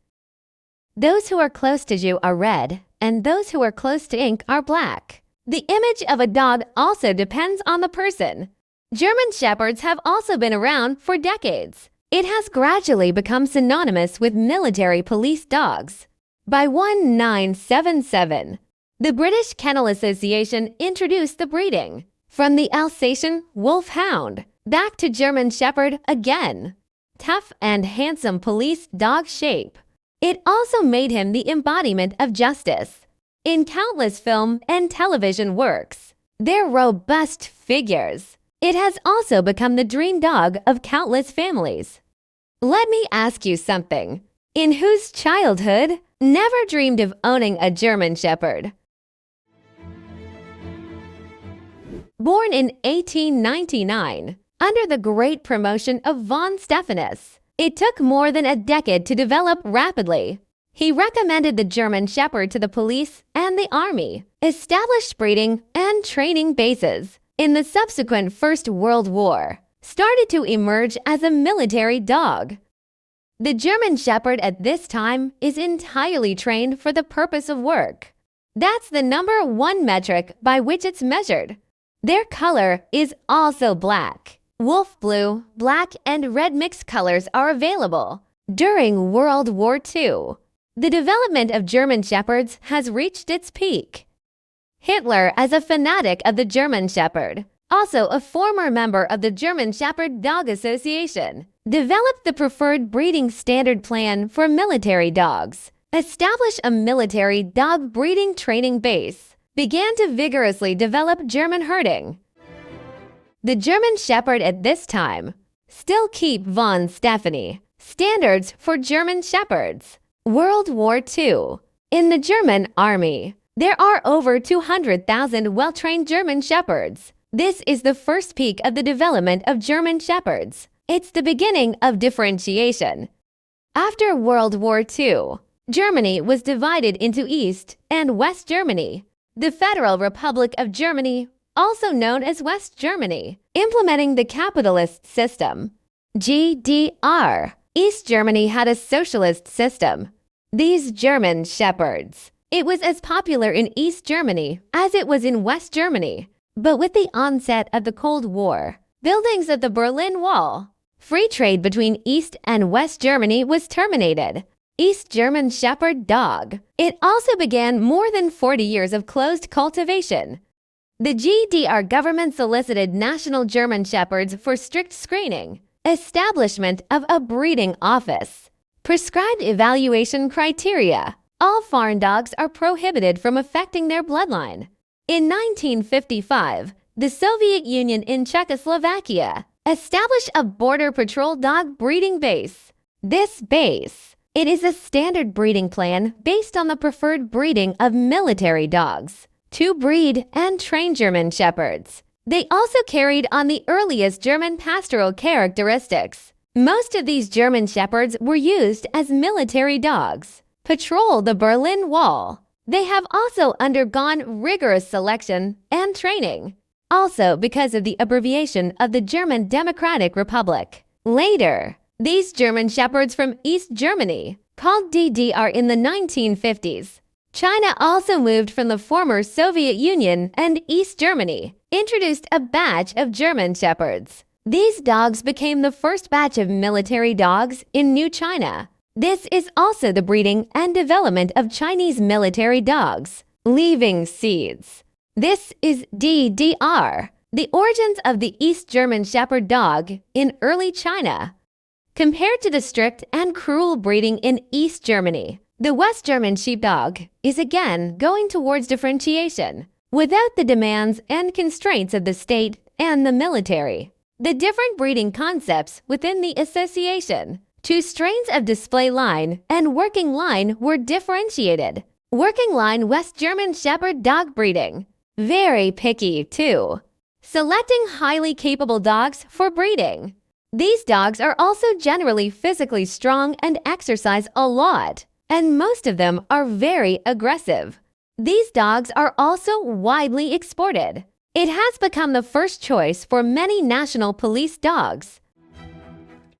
Those who are close to you are red, and those who are close to ink are black. The image of a dog also depends on the person. German Shepherds have also been around for decades. It has gradually become synonymous with military police dogs. By 1977, the British Kennel Association introduced the breeding, from the Alsatian Wolfhound back to German Shepherd again. Tough and handsome police dog shape. It also made him the embodiment of justice. In countless film and television works, their robust figures. It has also become the dream dog of countless families. Let me ask you something. In whose childhood never dreamed of owning a German Shepherd? Born in 1899, under the great promotion of von Stephanus, it took more than a decade to develop rapidly. He recommended the German Shepherd to the police and the army, established breeding and training bases. In the subsequent First World War, started to emerge as a military dog. The German Shepherd at this time is entirely trained for the purpose of work. That's the number one metric by which it's measured. Their color is also black. Wolf blue, black, and red mixed colors are available. During World War II, the development of German Shepherds has reached its peak. Hitler, as a fanatic of the German Shepherd, also a former member of the German Shepherd Dog Association, developed the preferred breeding standard plan for military dogs, established a military dog breeding training base, began to vigorously develop German herding. The German Shepherd at this time still keep von Stephanus standards for German Shepherds. World War II. In the German Army, there are over 200,000 well-trained German Shepherds. This is the first peak of the development of German Shepherds. It's the beginning of differentiation. After World War II, Germany was divided into East and West Germany. The Federal Republic of Germany, also known as West Germany, implementing the capitalist system. GDR. East Germany had a socialist system. These German Shepherds. It was as popular in East Germany as it was in West Germany. But with the onset of the Cold War, buildings of the Berlin Wall, free trade between East and West Germany was terminated. East German Shepherd Dog. It also began more than 40 years of closed cultivation. The GDR government solicited national German Shepherds for strict screening, establishment of a breeding office, prescribed evaluation criteria. All foreign dogs are prohibited from affecting their bloodline. In 1955, the Soviet Union in Czechoslovakia established a border patrol dog breeding base. This base, it is a standard breeding plan based on the preferred breeding of military dogs to breed and train German Shepherds. They also carried on the earliest German pastoral characteristics. Most of these German Shepherds were used as military dogs, patrol the Berlin Wall. They have also undergone rigorous selection and training, also because of the abbreviation of the German Democratic Republic. Later, these German Shepherds from East Germany, called DDR in the 1950s. China also moved from the former Soviet Union, and East Germany introduced a batch of German Shepherds. These dogs became the first batch of military dogs in New China. This is also the breeding and development of Chinese military dogs, leaving seeds. This is DDR, the origins of the East German Shepherd dog in early China. Compared to the strict and cruel breeding in East Germany, the West German Sheepdog is again going towards differentiation, without the demands and constraints of the state and the military. The different breeding concepts within the association, two strains of display line and working line were differentiated. Working line West German Shepherd dog breeding. Very picky too. Selecting highly capable dogs for breeding. These dogs are also generally physically strong and exercise a lot, and most of them are very aggressive. These dogs are also widely exported. It has become the first choice for many national police dogs.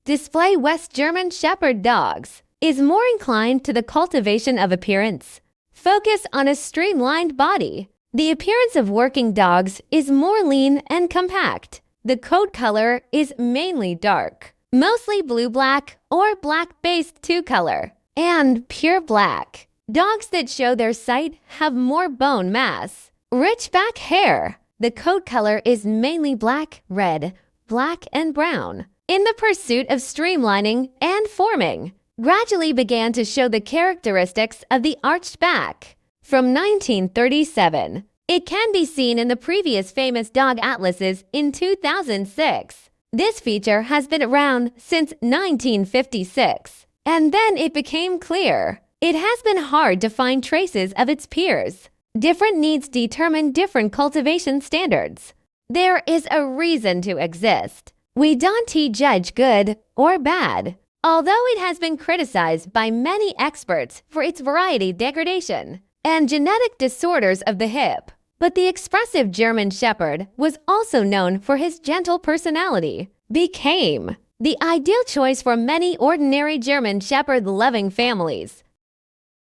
Display West German Shepherd dogs is more inclined to the cultivation of appearance. Focus on a streamlined body. The appearance of working dogs is more lean and compact. The coat color is mainly dark, mostly blue-black or black-based two-color, and pure black. Dogs that show their sight have more bone mass. Rich back hair. The coat color is mainly black, red, black, and brown. In the pursuit of streamlining and forming, gradually began to show the characteristics of the arched back. From 1937, it can be seen in the previous famous dog atlases in 2006. This feature has been around since 1956, and then it became clear. It has been hard to find traces of its peers. Different needs determine different cultivation standards. There is a reason to exist. We don't judge good or bad, although it has been criticized by many experts for its variety degradation and genetic disorders of the hip. But the expressive German Shepherd was also known for his gentle personality, became the ideal choice for many ordinary German Shepherd-loving families.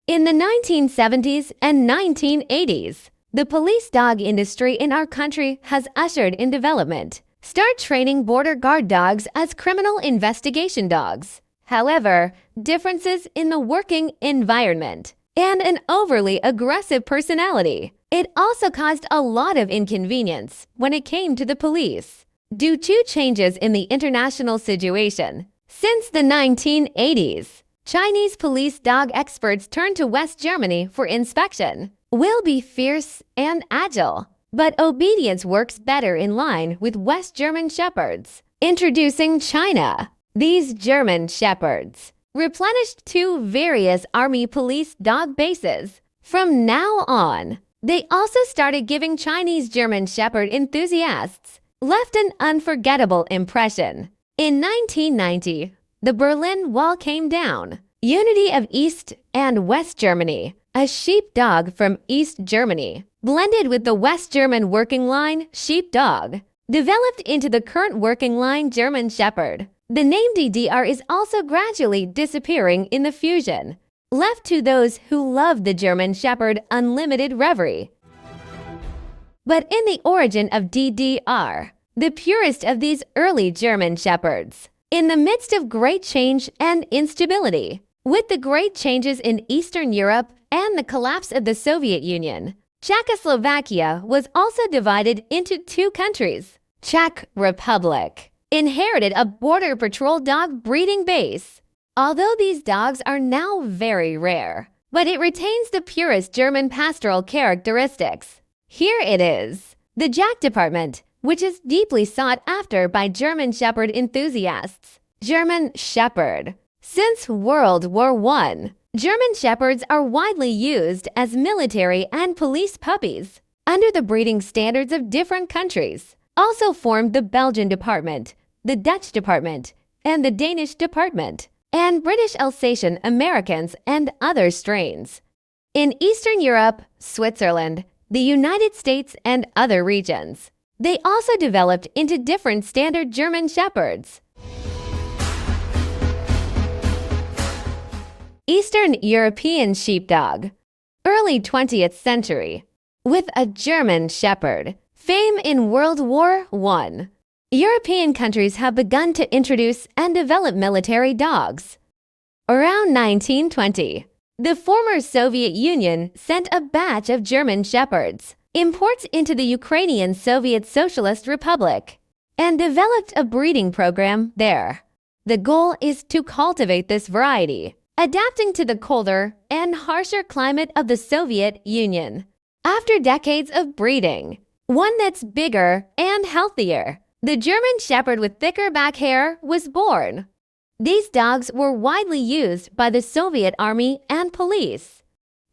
In the 1970s and 1980s, the police dog industry in our country has ushered in development. Start training border guard dogs as criminal investigation dogs. However, differences in the working environment and an overly aggressive personality. It also caused a lot of inconvenience when it came to the police, due to changes in the international situation. Since the 1980s, Chinese police dog experts turned to West Germany for inspection. Will be fierce and agile, but obedience works better in line with West German Shepherds. Introducing China. These German Shepherds replenished two various army police dog bases. From now on, they also started giving Chinese German Shepherd enthusiasts left an unforgettable impression. In 1990, the Berlin Wall came down. Unity of East and West Germany, a sheepdog from East Germany, blended with the West German working line sheepdog, developed into the current working line German Shepherd. The name DDR is also gradually disappearing in the fusion, left to those who love the German Shepherd unlimited reverie. But in the origin of DDR, the purest of these early German Shepherds, in the midst of great change and instability, with the great changes in Eastern Europe and the collapse of the Soviet Union, Czechoslovakia was also divided into two countries. Czech Republic inherited a border patrol dog breeding base. Although these dogs are now very rare, but it retains the purest German pastoral characteristics. Here it is. The Jack Department which is deeply sought after by German Shepherd enthusiasts. German Shepherd. Since World War I, German Shepherds are widely used as military and police puppies under the breeding standards of different countries. Also formed the Belgian department, the Dutch department, and the Danish department, and British Alsatian Americans and other strains. In Eastern Europe, Switzerland, the United States, and other regions. They also developed into different standard German Shepherds. Eastern European Sheepdog. Early 20th century. With a German Shepherd. Fame in World War I. European countries have begun to introduce and develop military dogs. Around 1920, the former Soviet Union sent a batch of German Shepherds, imports into the Ukrainian Soviet Socialist Republic, and developed a breeding program there. The goal is to cultivate this variety, adapting to the colder and harsher climate of the Soviet Union. After decades of breeding, one that's bigger and healthier, the German Shepherd with thicker back hair was born. These dogs were widely used by the Soviet Army and police,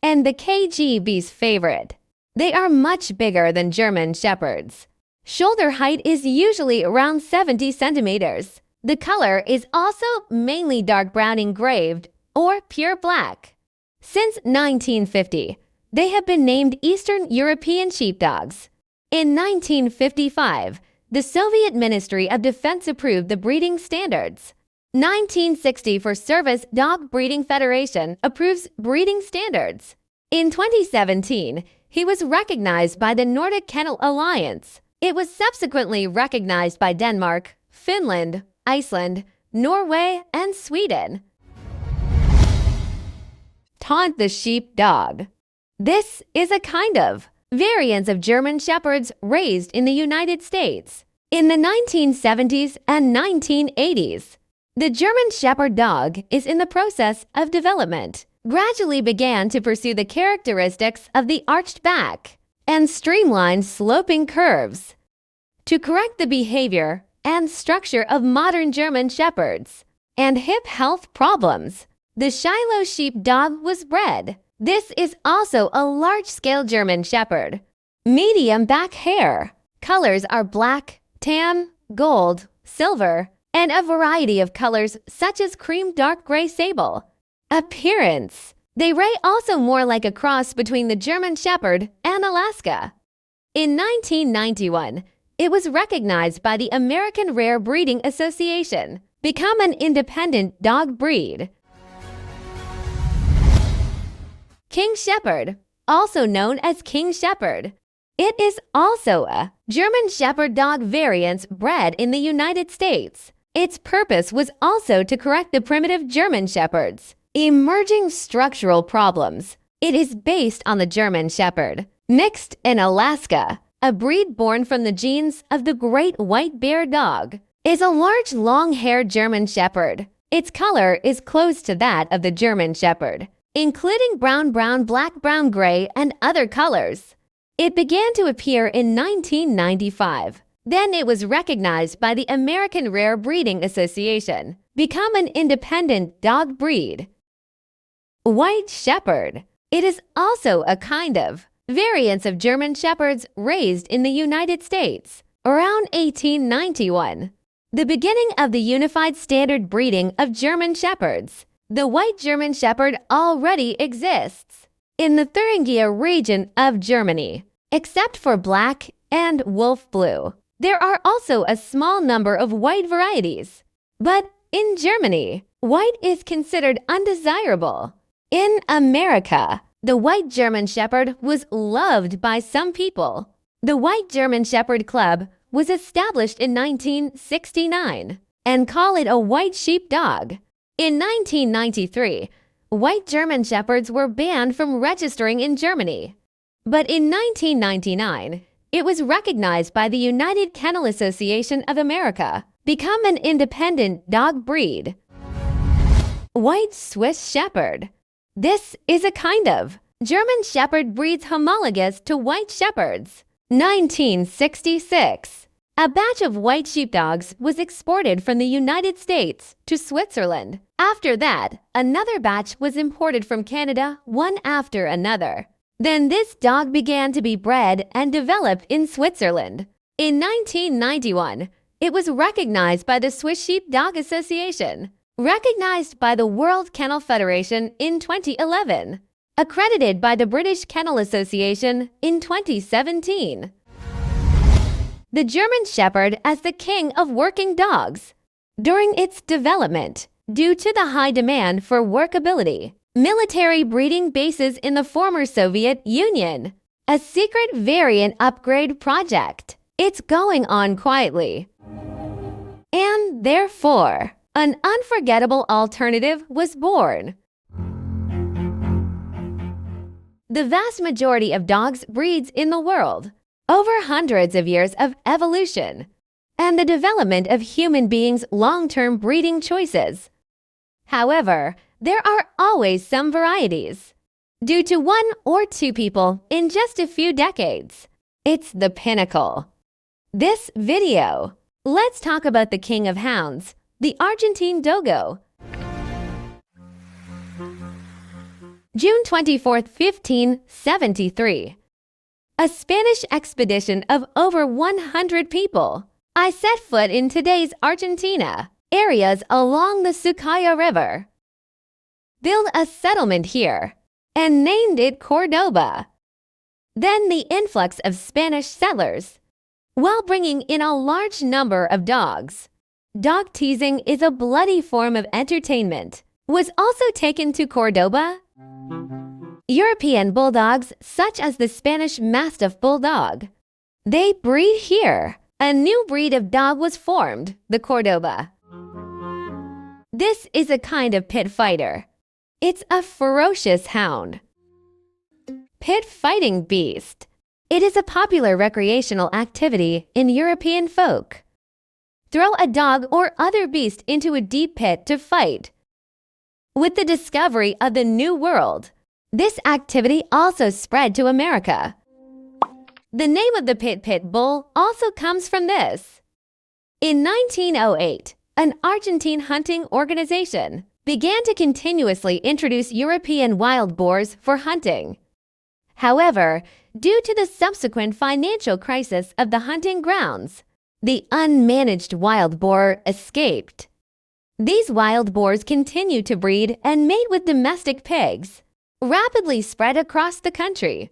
and the KGB's favorite. They are much bigger than German Shepherds. Shoulder height is usually around 70 centimeters. The color is also mainly dark brown engraved or pure black. Since 1950, they have been named Eastern European Sheepdogs. In 1955, the Soviet Ministry of Defense approved the breeding standards. 1960 for Service Dog Breeding Federation approves breeding standards. In 2017, he was recognized by the Nordic Kennel Alliance. It was subsequently recognized by Denmark, Finland, Iceland, Norway, and Sweden. Taunt the Sheepdog. This is a kind of variants of German Shepherds raised in the United States. In the 1970s and 1980s, the German Shepherd dog is in the process of development, gradually began to pursue the characteristics of the arched back and streamlined sloping curves to correct the behavior and structure of modern German Shepherds and hip health problems. The Shiloh Sheepdog was bred. This is also a large-scale German Shepherd. Medium back hair. Colors are black, tan, gold, silver, and a variety of colors such as cream dark gray sable. Appearance. They ray also more like a cross between the German Shepherd and Alaska. In 1991, it was recognized by the American Rare Breeding Association, become an independent dog breed. King Shepherd, also known as King Shepherd. It is also a German Shepherd dog variant bred in the United States. Its purpose was also to correct the primitive German Shepherds' emerging structural problems. It is based on the German Shepherd, mixed in Alaska. A breed born from the genes of the Great White Bear Dog is a large long-haired German Shepherd. Its color is close to that of the German Shepherd, including brown, black, brown, gray, and other colors. It began to appear in 1995. Then it was recognized by the American Rare Breeding Association, become an independent dog breed. White Shepherd. It is also a kind of variants of German Shepherds raised in the United States around 1891. The beginning of the unified standard breeding of German Shepherds. The white German Shepherd already exists in the Thuringia region of Germany, except for black and wolf blue. There are also a small number of white varieties, but in Germany, white is considered undesirable. In America, the white German Shepherd was loved by some people. The White German Shepherd Club was established in 1969 and call it a white sheepdog. In 1993, white German Shepherds were banned from registering in Germany. But in 1999, it was recognized by the United Kennel Association of America, become an independent dog breed. White Swiss Shepherd. This is a kind of German Shepherd breeds homologous to white Shepherds. 1966. A batch of white sheepdogs was exported from the United States to Switzerland. After that, another batch was imported from Canada, one after another. Then this dog began to be bred and developed in Switzerland. In 1991, it was recognized by the Swiss Sheepdog Association, recognized by the World Kennel Federation in 2011, accredited by the British Kennel Association in 2017. The German Shepherd as the king of working dogs. During its development, due to the high demand for workability, military breeding bases in the former Soviet Union, a secret variant upgrade project. It's going on quietly. And therefore, an unforgettable alternative was born. The vast majority of dogs breeds in the world, over hundreds of years of evolution, and the development of human beings' long-term breeding choices. However, there are always some varieties. Due to one or two people in just a few decades, it's the pinnacle. This video, let's talk about the king of hounds, the Argentine Dogo. June 24, 1573. A Spanish expedition of over 100 people. I set foot in today's Argentina, areas along the Sucaya River. Built a settlement here and named it Cordoba. Then the influx of Spanish settlers, while bringing in a large number of dogs. Dog teasing is a bloody form of entertainment. Was also taken to Cordoba. European bulldogs, such as the Spanish Mastiff Bulldog. They breed here. A new breed of dog was formed, the Cordoba. This is a kind of pit fighter. It's a ferocious hound. Pit fighting beast. It is a popular recreational activity in European folk. Throw a dog or other beast into a deep pit to fight. With the discovery of the New World, this activity also spread to America. The name of the pit bull also comes from this. In 1908, an Argentine hunting organization began to continuously introduce European wild boars for hunting. However, due to the subsequent financial crisis of the hunting grounds, the unmanaged wild boar escaped. These wild boars continue to breed and mate with domestic pigs, rapidly spread across the country,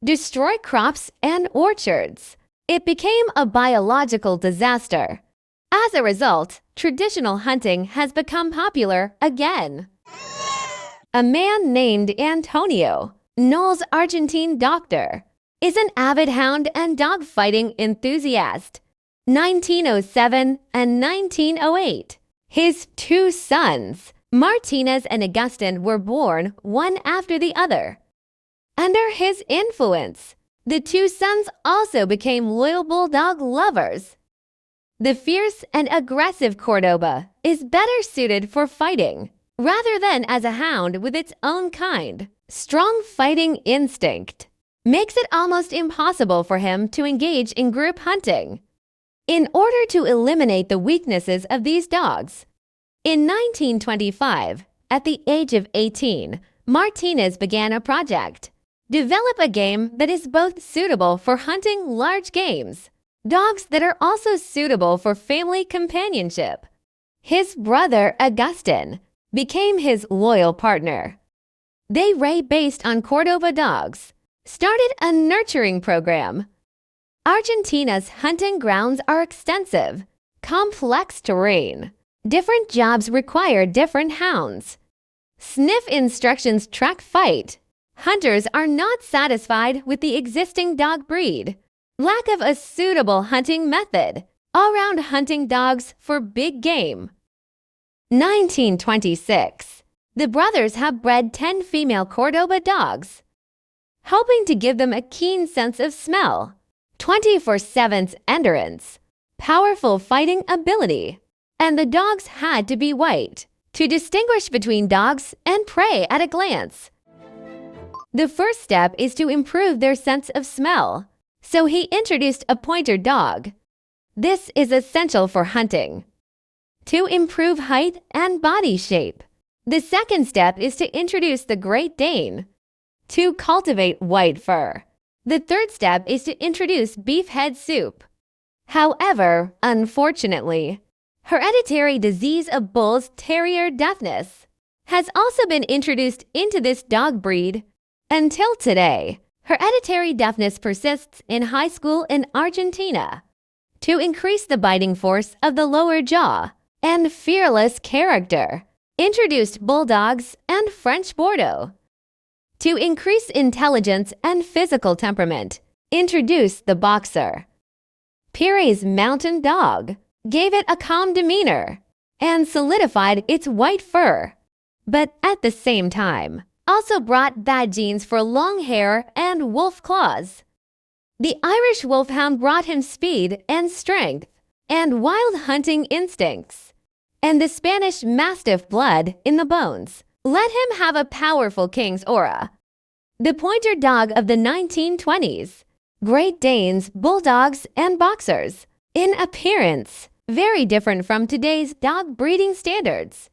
destroy crops and orchards. It became a biological disaster. As a result, traditional hunting has become popular again. A man named Antonio, Noel's Argentine doctor, is an avid hound and dog fighting enthusiast. 1907 and 1908. His two sons, Martinez and Augustin, were born one after the other. Under his influence, the two sons also became loyal bulldog lovers. The fierce and aggressive Cordoba is better suited for fighting, rather than as a hound with its own kind. Strong fighting instinct makes it almost impossible for him to engage in group hunting. In order to eliminate the weaknesses of these dogs, in 1925, at the age of 18, Martinez began a project. Develop a game that is both suitable for hunting large games, dogs that are also suitable for family companionship. His brother, Augustin, became his loyal partner. They based on Cordoba dogs, started a nurturing program. Argentina's hunting grounds are extensive, complex terrain. Different jobs require different hounds. Sniff instructions track fight. Hunters are not satisfied with the existing dog breed. Lack of a suitable hunting method. All-round hunting dogs for big game. 1926. The brothers have bred 10 female Cordoba dogs, hoping to give them a keen sense of smell, 24/7 endurance, powerful fighting ability, and the dogs had to be white to distinguish between dogs and prey at a glance. The first step is to improve their sense of smell, so he introduced a pointer dog. This is essential for hunting. To improve height and body shape. The second step is to introduce the Great Dane. To cultivate white fur. The third step is to introduce beef head soup. However, unfortunately, hereditary disease of bulls terrier deafness has also been introduced into this dog breed. Until today, hereditary deafness persists in high school in Argentina. To increase the biting force of the lower jaw and fearless character, introduced bulldogs and French Bordeaux. To increase intelligence and physical temperament, introduce the boxer. Pierre's mountain dog gave it a calm demeanor and solidified its white fur, but at the same time, also brought bad genes for long hair and wolf claws. The Irish wolfhound brought him speed and strength and wild hunting instincts, and the Spanish mastiff blood in the bones let him have a powerful king's aura. The pointer dog of the 1920s, Great Danes, bulldogs, and boxers, in appearance, very different from today's dog breeding standards.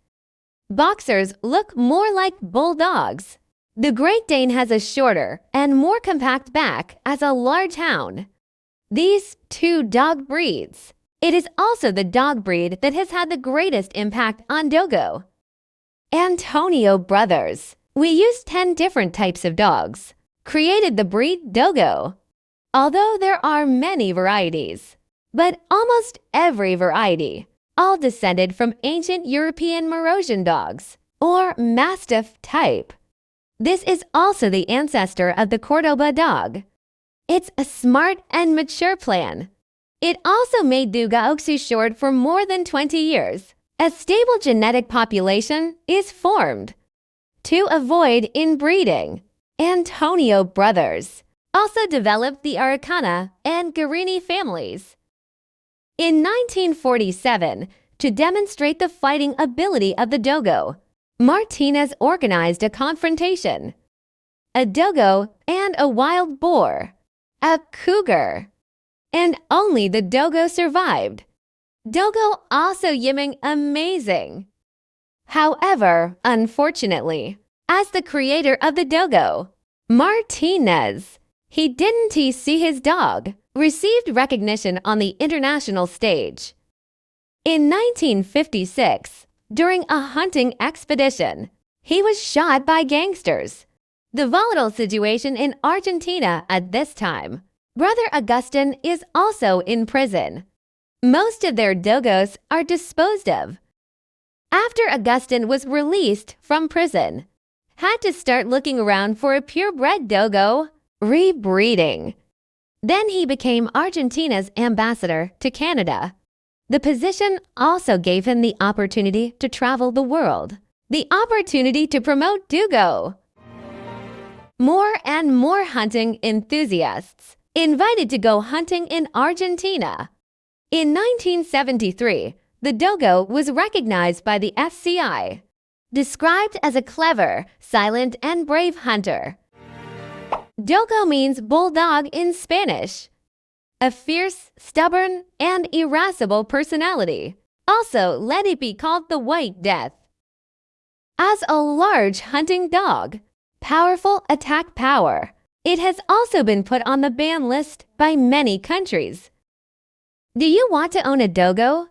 Boxers look more like bulldogs. The Great Dane has a shorter and more compact back as a large hound. These two dog breeds. It is also the dog breed that has had the greatest impact on Dogo. Antonio Brothers. We used 10 different types of dogs, created the breed Dogo. Although there are many varieties, but almost every variety, all descended from ancient European Morosian dogs, or Mastiff type. This is also the ancestor of the Cordoba dog. It's a smart and mature plan. It also made Dugaoxi short for more than 20 years. A stable genetic population is formed. To avoid inbreeding, Antonio Brothers also developed the Araucana and Guarini families. In 1947, to demonstrate the fighting ability of the Dogo, Martinez organized a confrontation. A Dogo and a wild boar, a cougar, and only the Dogo survived. Dogo also yimming amazing. However, unfortunately, as the creator of the Dogo, Martinez, he didn't see his dog received recognition on the international stage. In 1956, during a hunting expedition, he was shot by gangsters. The volatile situation in Argentina at this time. Brother Augustin is also in prison. Most of their dogos are disposed of. After Augustin was released from prison, had to start looking around for a purebred dogo, rebreeding. Then he became Argentina's ambassador to Canada. The position also gave him the opportunity to travel the world, the opportunity to promote Dogo. More and more hunting enthusiasts invited to go hunting in Argentina. In 1973, the Dogo was recognized by the FCI, described as a clever, silent, and brave hunter. Dogo means bulldog in Spanish. A fierce, stubborn, and irascible personality. Also, let it be called the White Death. As a large hunting dog, powerful attack power, it has also been put on the ban list by many countries. Do you want to own a dogo?